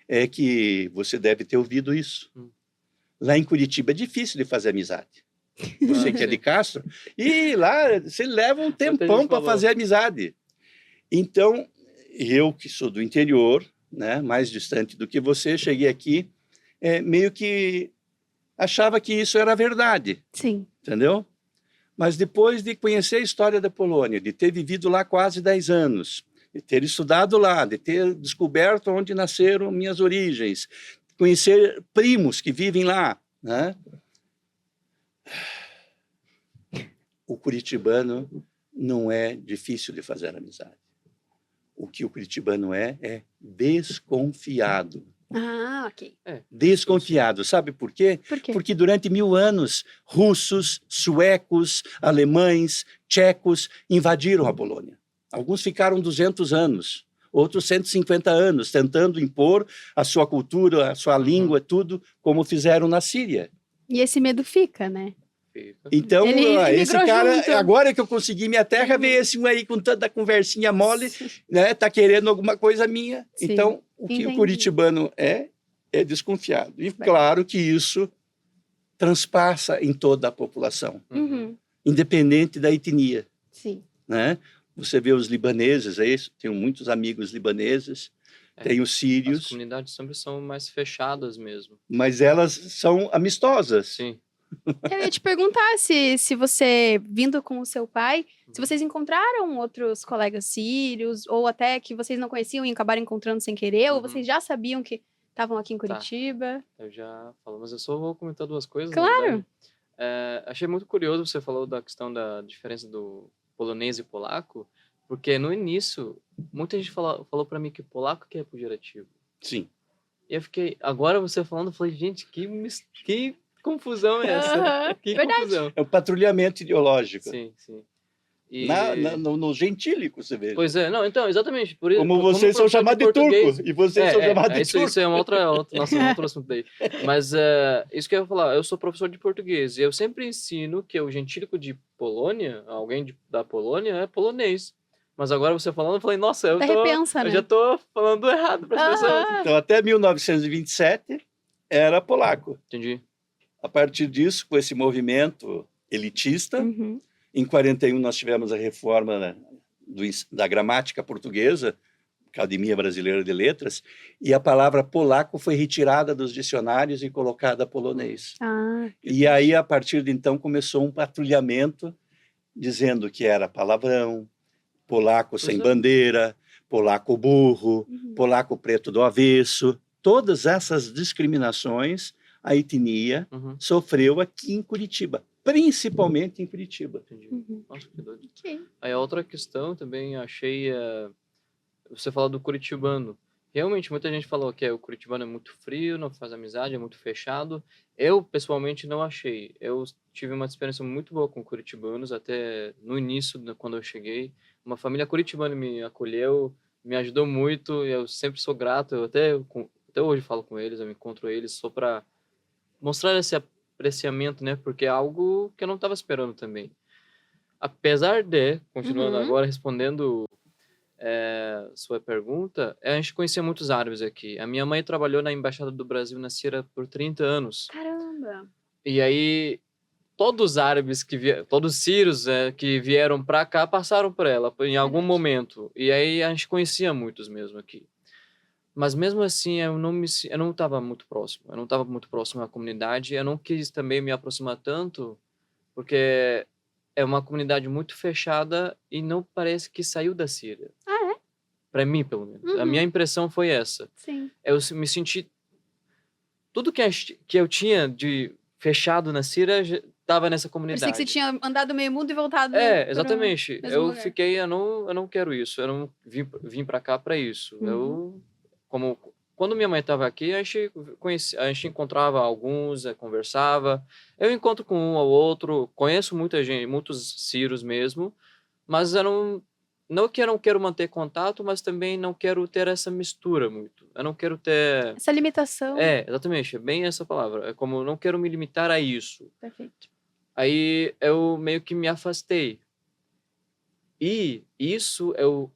é que você deve ter ouvido isso. Lá em Curitiba é difícil de fazer amizade. Você que é de Castro, e lá você leva um tempão para fazer amizade. Então, eu que sou do interior, né, mais distante do que você, cheguei aqui, meio que achava que isso era verdade. Sim. Entendeu? Mas depois de conhecer a história da Polônia, de ter vivido lá quase 10 anos, de ter estudado lá, de ter descoberto onde nasceram minhas origens, conhecer primos que vivem lá, né? O curitibano não é difícil de fazer amizade. O que o curitibano é desconfiado. Ah, ok. Desconfiado. Sabe por quê? Por quê? Porque durante 1000 anos, russos, suecos, alemães, tchecos invadiram a Polônia. Alguns ficaram 200 anos, outros 150 anos, tentando impor a sua cultura, a sua língua, tudo, como fizeram na Síria. E esse medo fica, né? Então, Ele esse imigrou cara, junto. agora que eu consegui minha terra, veio esse um aí com tanta conversinha mole, né? Tá querendo alguma coisa minha. Sim, então, o que entendi. o curitibano é desconfiado. E claro que isso transpassa em toda a população, Uhum. independente da etnia, Sim. né? Você vê os libaneses, tenho muitos amigos libaneses, tenho As sírios, comunidades sempre são mais fechadas mesmo. mas elas são amistosas. Sim. Eu ia te perguntar se você, vindo com o seu pai, se vocês encontraram outros colegas sírios, ou até que vocês não conheciam e acabaram encontrando sem querer, ou vocês já sabiam que estavam aqui em Curitiba? Eu já falo, mas eu só vou comentar duas coisas. Claro. Na verdade. Achei muito curioso, você falou da questão da diferença do polonês e polaco, porque no início, muita gente falou para mim que polaco que é pejorativo. Sim. E eu fiquei, agora você falando, eu falei, gente, que confusão é essa? Aham, Que verdade. confusão. É o patrulhamento ideológico. Sim, sim. E... No gentílico, você vê. Pois é, não, então, exatamente. Por isso, Como vocês são chamados de turco, e vocês são chamados de turco. Isso é um outro assunto daí. Mas isso que eu ia falar, eu sou professor de português, e eu sempre ensino que o gentílico de Polônia, alguém da Polônia, é polonês. Mas agora você falando, eu falei, nossa, eu já tô falando errado para as pessoas. Então, até 1927, era polaco. Entendi. A partir disso, com esse movimento elitista, em 41 nós tivemos a reforma da gramática portuguesa, Academia Brasileira de Letras, e a palavra polaco foi retirada dos dicionários e colocada polonês. E aí, a partir de então, começou um patrulhamento dizendo que era palavrão, polaco sem bandeira, polaco burro, polaco preto do avesso. Todas essas discriminações a etnia sofreu aqui em Curitiba, principalmente em Curitiba. Entendi. Nossa, que doido. Aí a outra questão também achei, você fala do curitibano. Realmente, muita gente falou que o curitibano é muito frio, não faz amizade, é muito fechado. Eu, pessoalmente, não achei. Eu tive uma experiência muito boa com curitibanos, até no início, quando eu cheguei. Uma família curitibana me acolheu, me ajudou muito, e eu sempre sou grato. Eu até Até hoje falo com eles, eu encontro eles só para mostrar esse apreciamento, né? Porque é algo que eu não estava esperando também. Apesar de, continuando agora respondendo sua pergunta, a gente conhecia muitos árabes aqui. A minha mãe trabalhou na Embaixada do Brasil na Síria por 30 anos. Caramba! E aí, todos os árabes, todos os sírios que vieram para cá passaram por ela em algum momento. E aí, a gente conhecia muitos mesmo aqui. Mas mesmo assim, eu não estava muito próximo. Eu não estava muito próximo à comunidade. Eu não quis também me aproximar tanto, porque é uma comunidade muito fechada e não parece que saiu da Síria. Ah, é? Para mim, pelo menos. A minha impressão foi essa. Sim. Eu me senti... Tudo que eu tinha de fechado na Síria estava nessa comunidade. Parecia que você tinha andado meio mundo e voltado. Exatamente. Eu lugar. fiquei, eu não quero isso. Eu não vim para cá para isso. Quando minha mãe estava aqui, a gente encontrava alguns, conversava. Eu encontro com um ou outro, conheço muita gente, muitos sírios mesmo, mas eu não quero manter contato, mas também não quero ter essa mistura muito. Eu não quero ter... Essa limitação. Exatamente, é bem essa palavra. É como, não quero me limitar a isso. Perfeito. Aí eu meio que me afastei. E isso eu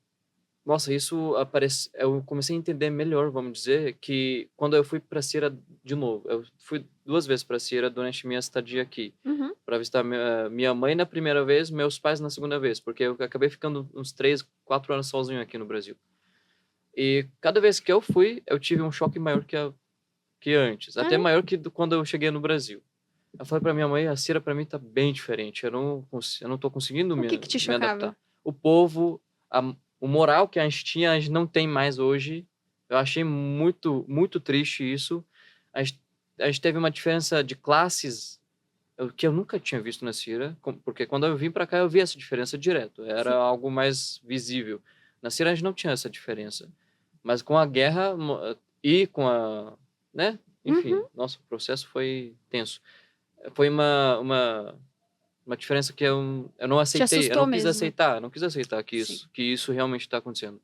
comecei a entender melhor, vamos dizer, que quando eu fui para a Síria de novo, eu fui 2 vezes para a Síria durante minha estadia aqui, para visitar minha mãe na primeira vez, meus pais na segunda vez, porque eu acabei ficando uns 3, 4 anos sozinho aqui no Brasil. E cada vez que eu fui, eu tive um choque maior que antes, até maior que quando eu cheguei no Brasil. Eu falei para minha mãe, a Síria para mim tá bem diferente, eu não tô conseguindo me adaptar. O povo, o moral que a gente não tem mais hoje. Eu achei muito, muito triste isso. A gente teve uma diferença de classes que eu nunca tinha visto na Síria, porque quando eu vim para cá eu vi essa diferença direto. Era algo mais visível. Na Síria a gente não tinha essa diferença. Mas com a guerra e com né? Enfim, nosso processo foi tenso. Foi uma diferença que eu não aceitei, eu não quis aceitar que isso realmente está acontecendo.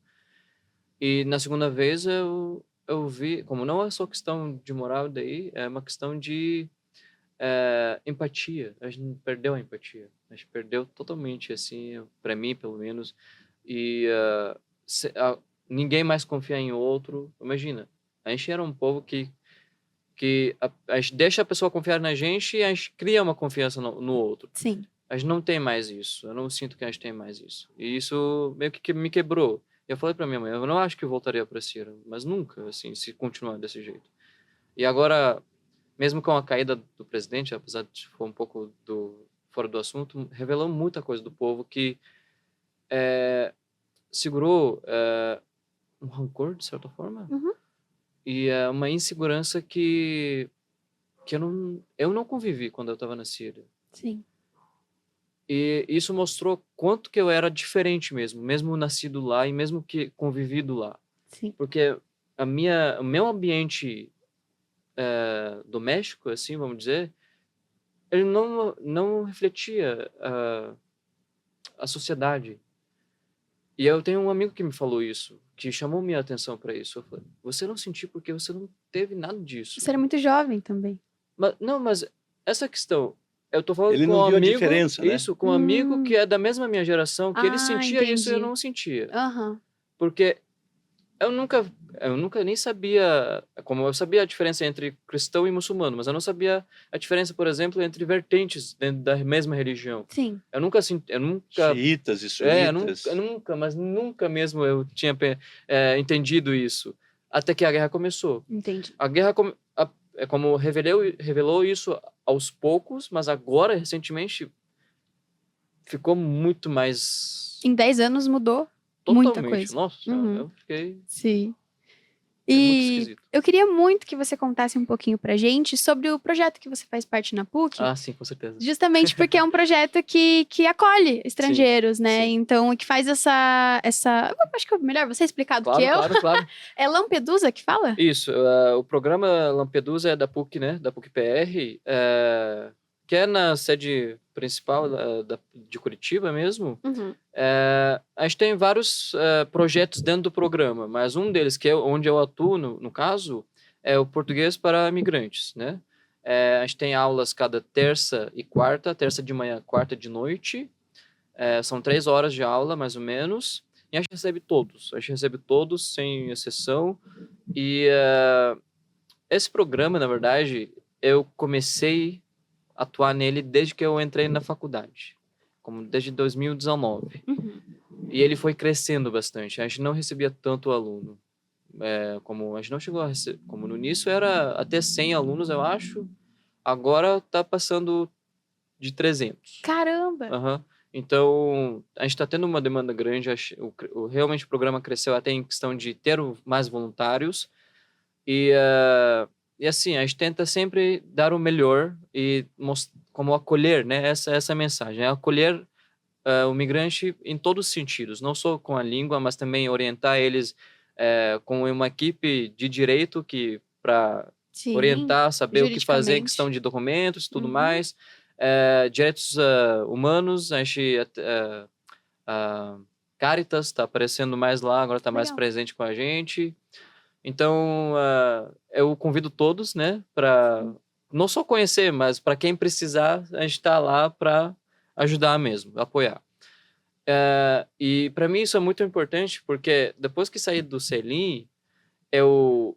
E na segunda vez eu vi, como não é só questão de moral daí, é uma questão de empatia. A gente perdeu a empatia, a gente perdeu totalmente, assim, para mim pelo menos, e ninguém mais confia em outro. Imagina, a gente era um povo que a gente deixa a pessoa confiar na gente e a gente cria uma confiança no outro. Sim. A gente não tem mais isso. Eu não sinto que a gente tem mais isso. E isso meio que me quebrou. Eu falei pra minha mãe, eu não acho que eu voltaria pra Síria, mas nunca, assim, se continuar desse jeito. E agora, mesmo com a caída do presidente, apesar de for um pouco fora do assunto, revelou muita coisa do povo que segurou um rancor, de certa forma, e uma insegurança que eu não convivi quando eu estava na Síria. Sim. E isso mostrou quanto que eu era diferente mesmo nascido lá e mesmo que convivido lá. Sim. Porque o meu ambiente doméstico, assim, vamos dizer, ele não refletia a sociedade. E eu tenho um amigo que me falou isso, que chamou minha atenção para isso. Eu falei, você não sentiu porque você não teve nada disso. Você era muito jovem também. Mas essa questão, eu tô falando ele com não um viu amigo, a diferença, né? com um amigo que é da mesma minha geração, que ele sentia isso e eu entendi. não sentia. Aham. Porque eu nunca nem sabia, como eu sabia a diferença entre cristão e muçulmano, mas eu não sabia a diferença, por exemplo, entre vertentes dentro da mesma religião. Sim. Eu nunca Xiitas e sunitas. mas nunca mesmo eu tinha entendido isso, até que a guerra começou. Entendi. A guerra como revelou isso aos poucos, mas agora, recentemente, ficou muito mais... Em 10 anos mudou muita coisa. Nossa, eu fiquei... Sim. É muito E esquisito. eu queria muito que você contasse um pouquinho pra gente sobre o projeto que você faz parte na PUC. Ah, sim, com certeza. Justamente porque é um projeto que acolhe estrangeiros, né? sim. Então, que faz essa... Eu acho que é melhor você explicar do que eu. Claro. É Lampedusa que fala? Isso, o programa Lampedusa é da PUC, né? Da PUC-PR, que é na sede principal de Curitiba mesmo. A gente tem vários projetos dentro do programa, mas um deles, que é onde eu atuo, no caso, é o português para imigrantes, né? A gente tem aulas cada terça e quarta, terça de manhã, quarta de noite. São 3 horas de aula, mais ou menos. E a gente recebe todos, sem exceção. E esse programa, na verdade, eu comecei a atuar nele desde que eu entrei na faculdade, como desde 2019. E ele foi crescendo bastante. A gente não recebia tanto aluno. Como a gente não chegou a receber, como no início era até 100 alunos, eu acho. Agora está passando de 300. Caramba! Aham. Então, a gente está tendo uma demanda grande. Realmente o programa cresceu até em questão de ter mais voluntários. E assim, a gente tenta sempre dar o melhor e como acolher, né? Essa é a mensagem. É acolher o migrante em todos os sentidos. Não só com a língua, mas também orientar eles com uma equipe de direito para Sim, orientar, saber o que fazer em juridicamente. questão de documentos e tudo Uhum. mais. Direitos humanos, a gente... Caritas está aparecendo mais lá, agora está mais Legal. presente com a gente. Então, eu convido todos, né, para não só conhecer, mas para quem precisar, a gente está lá para ajudar mesmo, apoiar. E para mim isso é muito importante, porque depois que saí do Selim, eu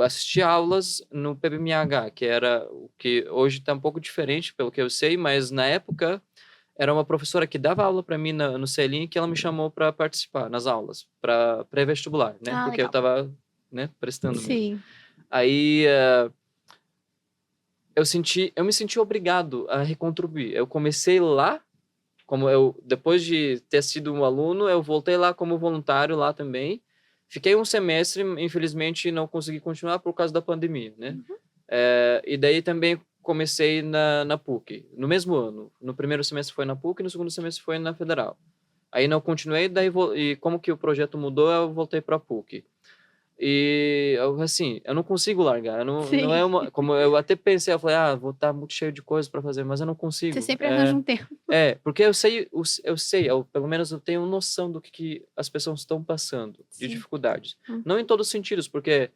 assisti aulas no PBMH, que era o que hoje está um pouco diferente, pelo que eu sei, mas na época era uma professora que dava aula para mim no Selim, que ela me chamou para participar nas aulas, para pré-vestibular, né? Porque eu Legal. estava, né, prestando mesmo. Sim. Aí eu me senti obrigado a recontribuir. Eu comecei lá, depois de ter sido um aluno, eu voltei lá como voluntário lá também. Fiquei um semestre, infelizmente não consegui continuar por causa da pandemia, né? E daí também comecei na PUC, no mesmo ano. No primeiro semestre foi na PUC, no segundo semestre foi na Federal. Aí não continuei, e como que o projeto mudou, eu voltei para a PUC. E assim, eu não consigo largar. Não é uma, como eu até pensei, eu falei, vou estar muito cheio de coisas para fazer, mas eu não consigo. Você sempre arranja um tempo. Porque eu sei, pelo menos eu tenho noção do que as pessoas estão passando, de dificuldades. Não em todos os sentidos, porque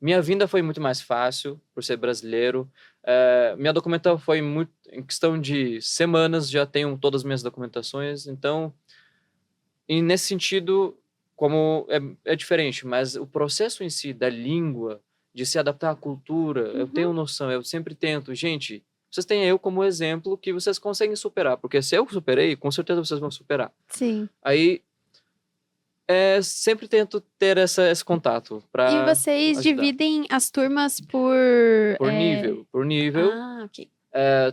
minha vinda foi muito mais fácil por ser brasileiro. Minha documentação foi muito, em questão de semanas já tenho todas as minhas documentações. Então, e nesse sentido, como é diferente, mas o processo em si da língua, de se adaptar à cultura, eu tenho noção, eu sempre tento. Gente, vocês têm eu como exemplo que vocês conseguem superar, porque se eu superei, com certeza vocês vão superar. Sim. Aí, sempre tento ter esse contato para E vocês ajudar. dividem as turmas por nível. Por nível. Ok.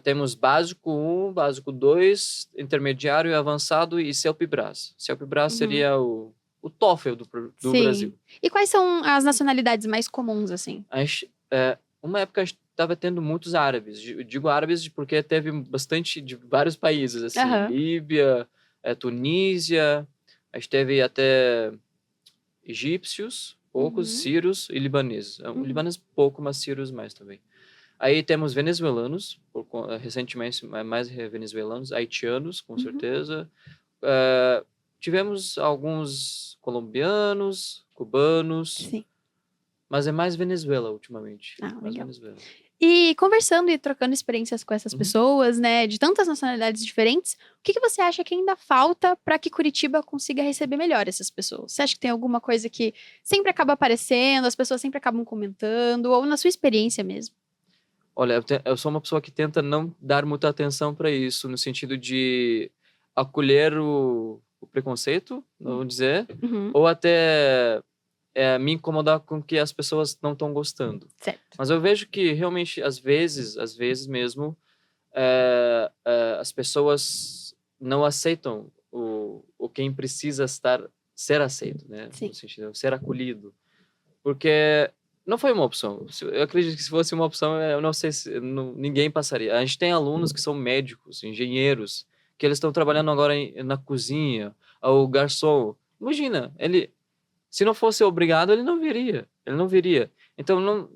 Temos básico 1, básico 2, intermediário e avançado e CELP-Brás. CELP-Brás seria o TOEFL do Brasil. E quais são as nacionalidades mais comuns, assim? Uma época a gente estava tendo muitos árabes. Eu digo árabes porque teve bastante de vários países, assim. Líbia, Tunísia, a gente teve até egípcios, poucos, sírios e libaneses. Libaneses pouco, mas sírios mais também. Aí temos venezuelanos, recentemente mais venezuelanos, haitianos, com certeza. Tivemos alguns colombianos, cubanos. Sim. Mas é mais Venezuela ultimamente. Legal. Venezuela. E conversando e trocando experiências com essas pessoas, né, de tantas nacionalidades diferentes, o que você acha que ainda falta para que Curitiba consiga receber melhor essas pessoas? Você acha que tem alguma coisa que sempre acaba aparecendo, as pessoas sempre acabam comentando, ou na sua experiência mesmo? Olha, eu sou uma pessoa que tenta não dar muita atenção para isso, no sentido de acolher o preconceito, vamos dizer, ou até me incomodar com que as pessoas não estão gostando. Certo. Mas eu vejo que realmente, às vezes mesmo, as pessoas não aceitam o quem precisa ser aceito, né? Sim. No sentido de ser acolhido. Porque não foi uma opção. Eu acredito que se fosse uma opção, eu não sei se ninguém passaria. A gente tem alunos que são médicos, engenheiros, que eles estão trabalhando agora na cozinha, o garçom. Imagina, se não fosse obrigado, ele não viria. Então,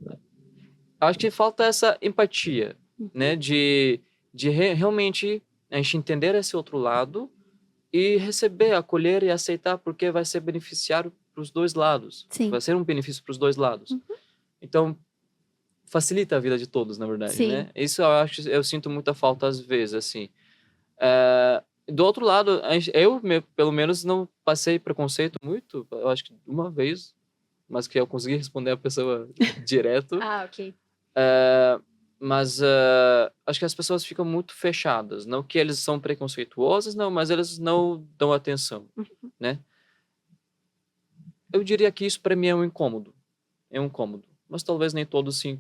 acho que falta essa empatia, né? De realmente a gente entender esse outro lado e receber, acolher e aceitar, porque vai ser beneficiário para os dois lados. Sim. Vai ser um benefício para os dois lados. Então, facilita a vida de todos, na verdade, Sim. né? Isso eu sinto muita falta às vezes, assim. Do outro lado, pelo menos, não passei preconceito muito, eu acho que uma vez, mas que eu consegui responder a pessoa direto. Ok. Mas acho que as pessoas ficam muito fechadas. Não que eles são preconceituosos, não, mas eles não dão atenção, né? Eu diria que isso para mim é um incômodo. É um incômodo. Mas talvez nem todos se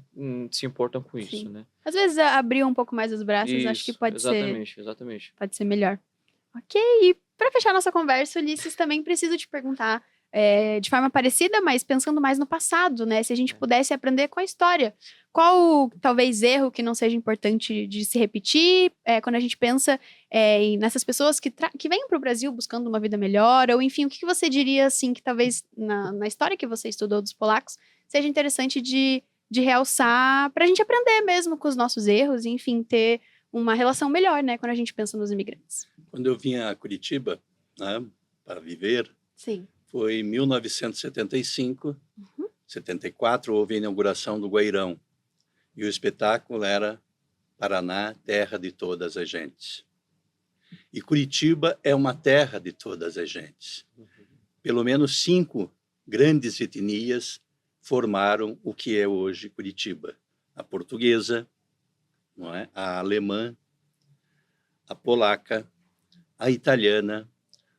importam com isso, né? Às vezes abrir um pouco mais os braços, Isso, acho que pode exatamente. pode ser melhor. Ok, e para fechar nossa conversa, Ulisses, também preciso te perguntar, de forma parecida, mas pensando mais no passado, né? Se a gente pudesse aprender com a história, qual talvez erro que não seja importante de se repetir, quando a gente pensa nessas pessoas que vêm para o Brasil buscando uma vida melhor, ou enfim, o que você diria, assim, que talvez na história que você estudou dos polacos, seja interessante de realçar para a gente aprender mesmo com os nossos erros, e, enfim, ter uma relação melhor, né, quando a gente pensa nos imigrantes. Quando eu vim a Curitiba, né, para viver, Sim. foi em 1975, 74, houve a inauguração do Guairão. E o espetáculo era Paraná, terra de todas as gentes. E Curitiba é uma terra de todas as gentes. Pelo menos 5 grandes etnias formaram o que é hoje Curitiba. A portuguesa, não é? A alemã, a polaca, a italiana,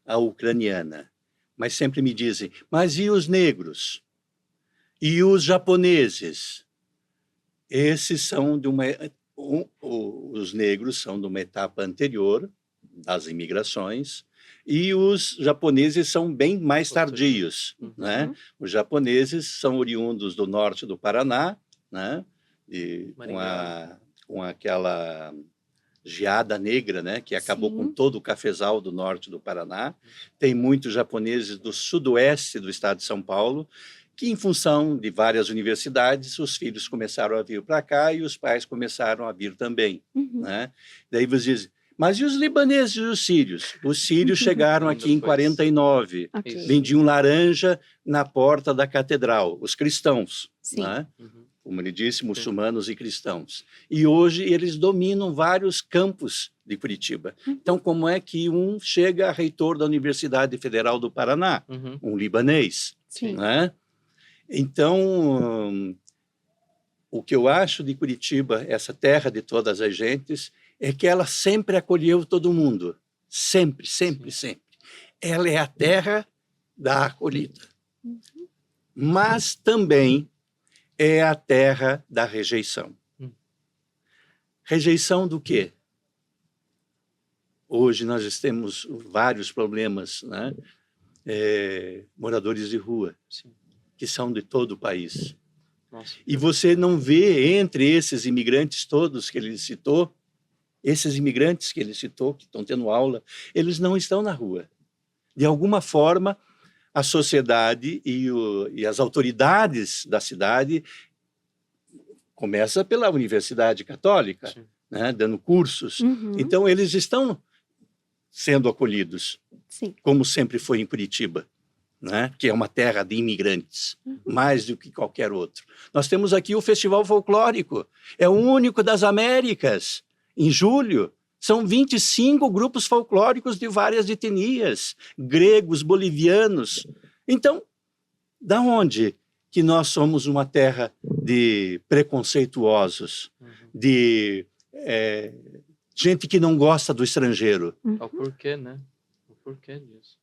a ucraniana. Mas sempre me dizem, mas e os negros? E os japoneses? Esses são de os negros são de uma etapa anterior das imigrações e os japoneses são bem mais tardios, né? Os japoneses são oriundos do norte do Paraná, né? Com aquela geada negra, né, que acabou com todo o cafezal do norte do Paraná. Tem muitos japoneses do sudoeste do estado de São Paulo, que, em função de várias universidades, os filhos começaram a vir para cá e os pais começaram a vir também. Né? Daí você diz, mas e os libaneses e os sírios? Os sírios chegaram aqui em 49, vendiam laranja na porta da catedral, os cristãos, né? Como ele disse, muçulmanos e cristãos. E hoje eles dominam vários campos de Curitiba. Então, como é que um chega a reitor da Universidade Federal do Paraná? Um libanês. Né? Então, o que eu acho de Curitiba, essa terra de todas as gentes, é que ela sempre acolheu todo mundo. Sempre, sempre, sempre. Ela é a terra da acolhida. Mas também é a terra da rejeição. Rejeição do quê? Hoje nós temos vários problemas, né? Moradores de rua, que são de todo o país. Nossa. E você não vê entre esses imigrantes todos que ele citou, esses imigrantes que ele citou, que estão tendo aula, eles não estão na rua. De alguma forma, a sociedade e as autoridades da cidade, começa pela Universidade Católica, né, dando cursos. Então, eles estão sendo acolhidos, como sempre foi em Curitiba, né, que é uma terra de imigrantes, mais do que qualquer outro. Nós temos aqui o Festival Folclórico, é o único das Américas. Em julho, são 25 grupos folclóricos de várias etnias, gregos, bolivianos. Então, da onde que nós somos uma terra de preconceituosos, de gente que não gosta do estrangeiro? O porquê, né? O porquê disso.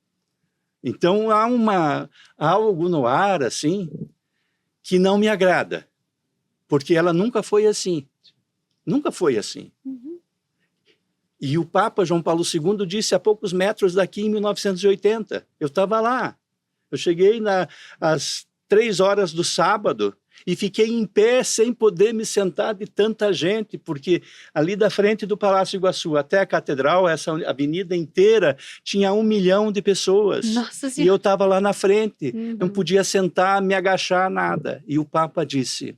Então, há algo no ar, assim, que não me agrada, porque ela nunca foi assim. Nunca foi assim. E o Papa João Paulo II disse a poucos metros daqui, em 1980. Eu estava lá. Eu cheguei às 3 horas do sábado e fiquei em pé sem poder me sentar de tanta gente, porque ali da frente do Palácio Iguaçu até a Catedral, essa avenida inteira, tinha 1 milhão de pessoas. Nossa Senhora. E eu estava lá na frente, não podia sentar, me agachar, nada. E o Papa disse,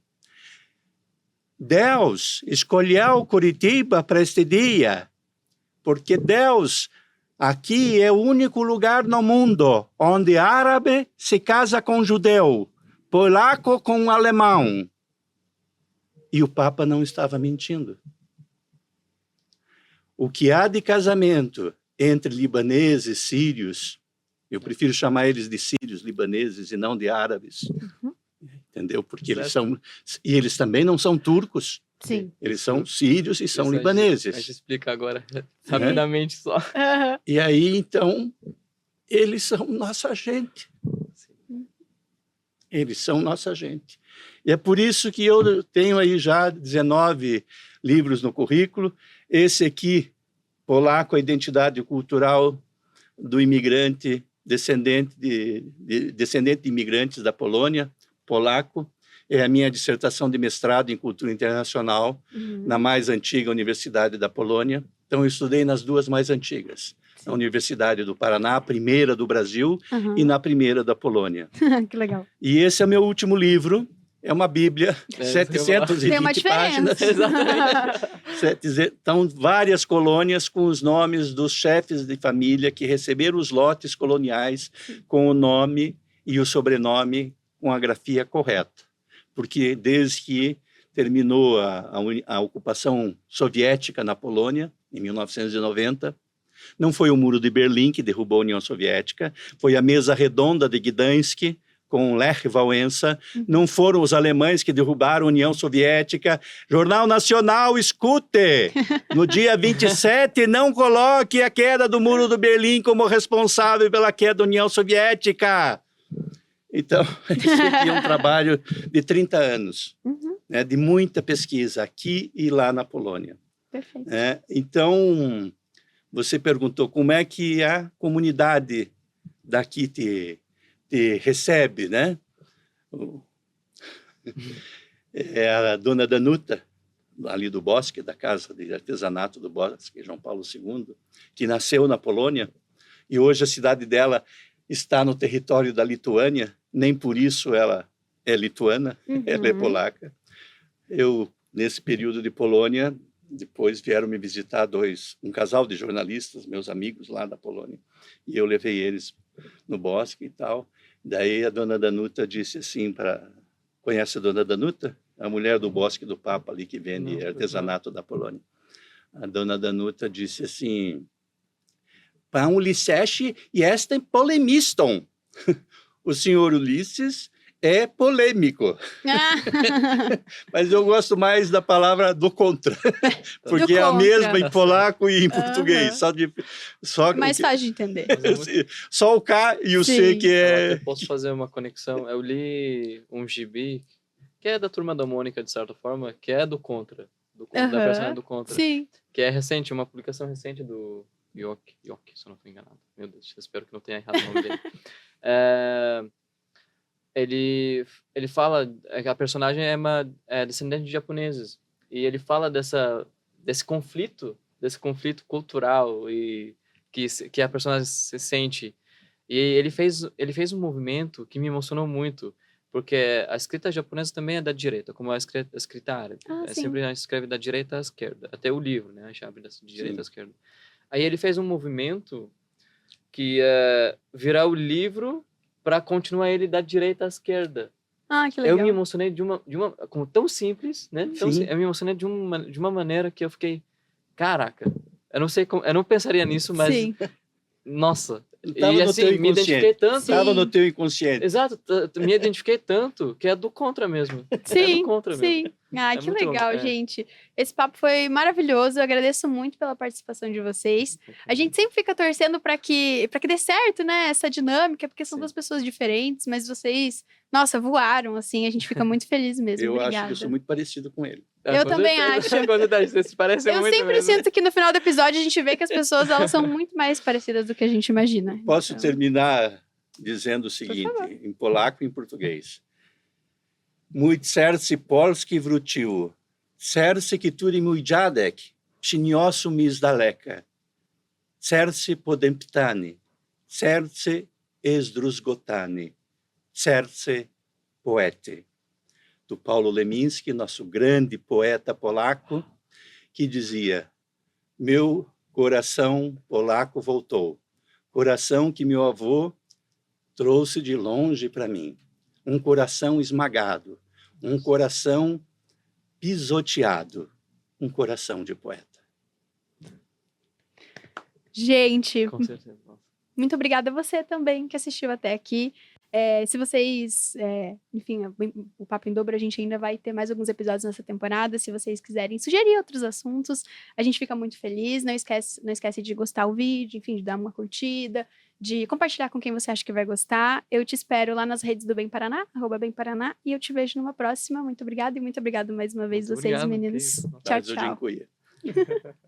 Deus escolheu Curitiba para este dia, porque Deus aqui é o único lugar no mundo onde árabe se casa com judeu, polaco com alemão, E o Papa não estava mentindo. O que há de casamento entre libaneses, sírios, eu prefiro chamar eles de sírios, libaneses, e não de árabes, entendeu? Porque eles são... E eles também não são turcos. Sim. Eles são sírios e são Isso libaneses. A gente explica agora, rapidamente só. E aí, então, eles são nossa gente. Eles são nossa gente. E é por isso que eu tenho aí já 19 livros no currículo. Esse aqui, Polaco, a identidade cultural do imigrante, descendente de imigrantes da Polônia, polaco. É a minha dissertação de mestrado em cultura internacional, na mais antiga Universidade da Polônia. Então, eu estudei nas duas mais antigas. Na Universidade do Paraná, a primeira do Brasil, e na primeira da Polônia. Que legal. E esse é meu último livro. É uma Bíblia, 720 Tem uma páginas. Então, várias colônias com os nomes dos chefes de família que receberam os lotes coloniais com o nome e o sobrenome com a grafia correta. Porque desde que terminou a ocupação soviética na Polônia, em 1990, não foi o Muro de Berlim que derrubou a União Soviética, foi a mesa redonda de Gdansk, com Lech Wałęsa, não foram os alemães que derrubaram a União Soviética. Jornal Nacional, escute! No dia 27, não coloque a queda do Muro de Berlim como responsável pela queda da União Soviética. Então, esse aqui é um trabalho de 30 anos, né, de muita pesquisa aqui e lá na Polônia. Perfeito. Então, você perguntou como é que a comunidade daqui te recebe, né? É a dona Danuta, ali do Bosque, da Casa de Artesanato do Bosque, João Paulo II, que nasceu na Polônia, e hoje a cidade dela está no território da Lituânia, nem por isso ela é lituana, ela é polaca. Eu, nesse período de Polônia, depois vieram me visitar um casal de jornalistas, meus amigos lá da Polônia, e eu levei eles no Bosque e tal. Daí a dona Danuta disse assim conhece a dona Danuta? A mulher do Bosque do Papa ali que vende artesanato da Polônia. A dona Danuta disse assim: Pão Ulisses jestem polemistą. O senhor Ulisses é polêmico. Mas eu gosto mais da palavra do contra, porque é a mesma em polaco e em português. Mais fácil de entender. Só o K e o C que é... Eu posso fazer uma conexão. Eu li um gibi, que é da Turma da Mônica, de certa forma, que é do contra. Da personagem do contra. Sim. Que é recente, uma publicação recente do York, se eu não estou enganado. Meu Deus, espero que não tenha errado o nome dele. Ele fala que a personagem é descendente de japoneses, e ele fala desse conflito cultural e que a personagem se sente. E ele fez um movimento que me emocionou muito, porque a escrita japonesa também é da direita, como a escrita árabe. Sempre escreve da direita à esquerda, até o livro, né? A chave de direita à esquerda. Aí ele fez um movimento que é virar o livro para continuar ele da direita à esquerda. Que legal. Eu me emocionei de uma como tão simples, né? Eu me emocionei de uma maneira que eu fiquei, caraca, eu não sei como, eu não pensaria nisso, mas Sim. Nossa. Tava e no assim, teu me identifiquei tanto. Estava no teu inconsciente. Exato, me identifiquei tanto que é do contra mesmo. Sim, é do contra sim. mesmo. Que legal, gente. Esse papo foi maravilhoso. Eu agradeço muito pela participação de vocês. A gente sempre fica torcendo para que dê certo, né? Essa dinâmica, porque são duas pessoas diferentes, mas vocês, nossa, voaram, assim. A gente fica muito feliz mesmo. Eu Obrigada. acho que eu sou muito parecido com ele. Eu também acho. Vocês parecem Eu muito sempre mesmo. sinto que no final do episódio a gente vê que as pessoas elas são muito mais parecidas do que a gente imagina. Posso terminar dizendo o seguinte, em polaco e em português. Mój serce polski wróciło. Serce, który mój dziadek przyniósł mi z daleka. Serce podeptane. Serce zdruzgotane. Serce poety. Do Paulo Leminski, nosso grande poeta polaco, que dizia: meu coração polaco voltou. Coração que meu avô trouxe de longe para mim. Um coração esmagado. Um coração pisoteado um coração de poeta. Gente, Com certeza. muito obrigada a você também que assistiu até aqui. Se vocês, enfim, o Papo em Dobro, a gente ainda vai ter mais alguns episódios nessa temporada. Se vocês quiserem sugerir outros assuntos, a gente fica muito feliz. Não esquece de gostar do vídeo, enfim, de dar uma curtida, de compartilhar com quem você acha que vai gostar. Eu te espero lá nas redes do Bem Paraná, @BemParaná, e eu te vejo numa próxima. Muito obrigada e muito obrigado mais uma vez Muito vocês, obrigado, meninos. que isso. Tchau, Mas eu tchau. digo,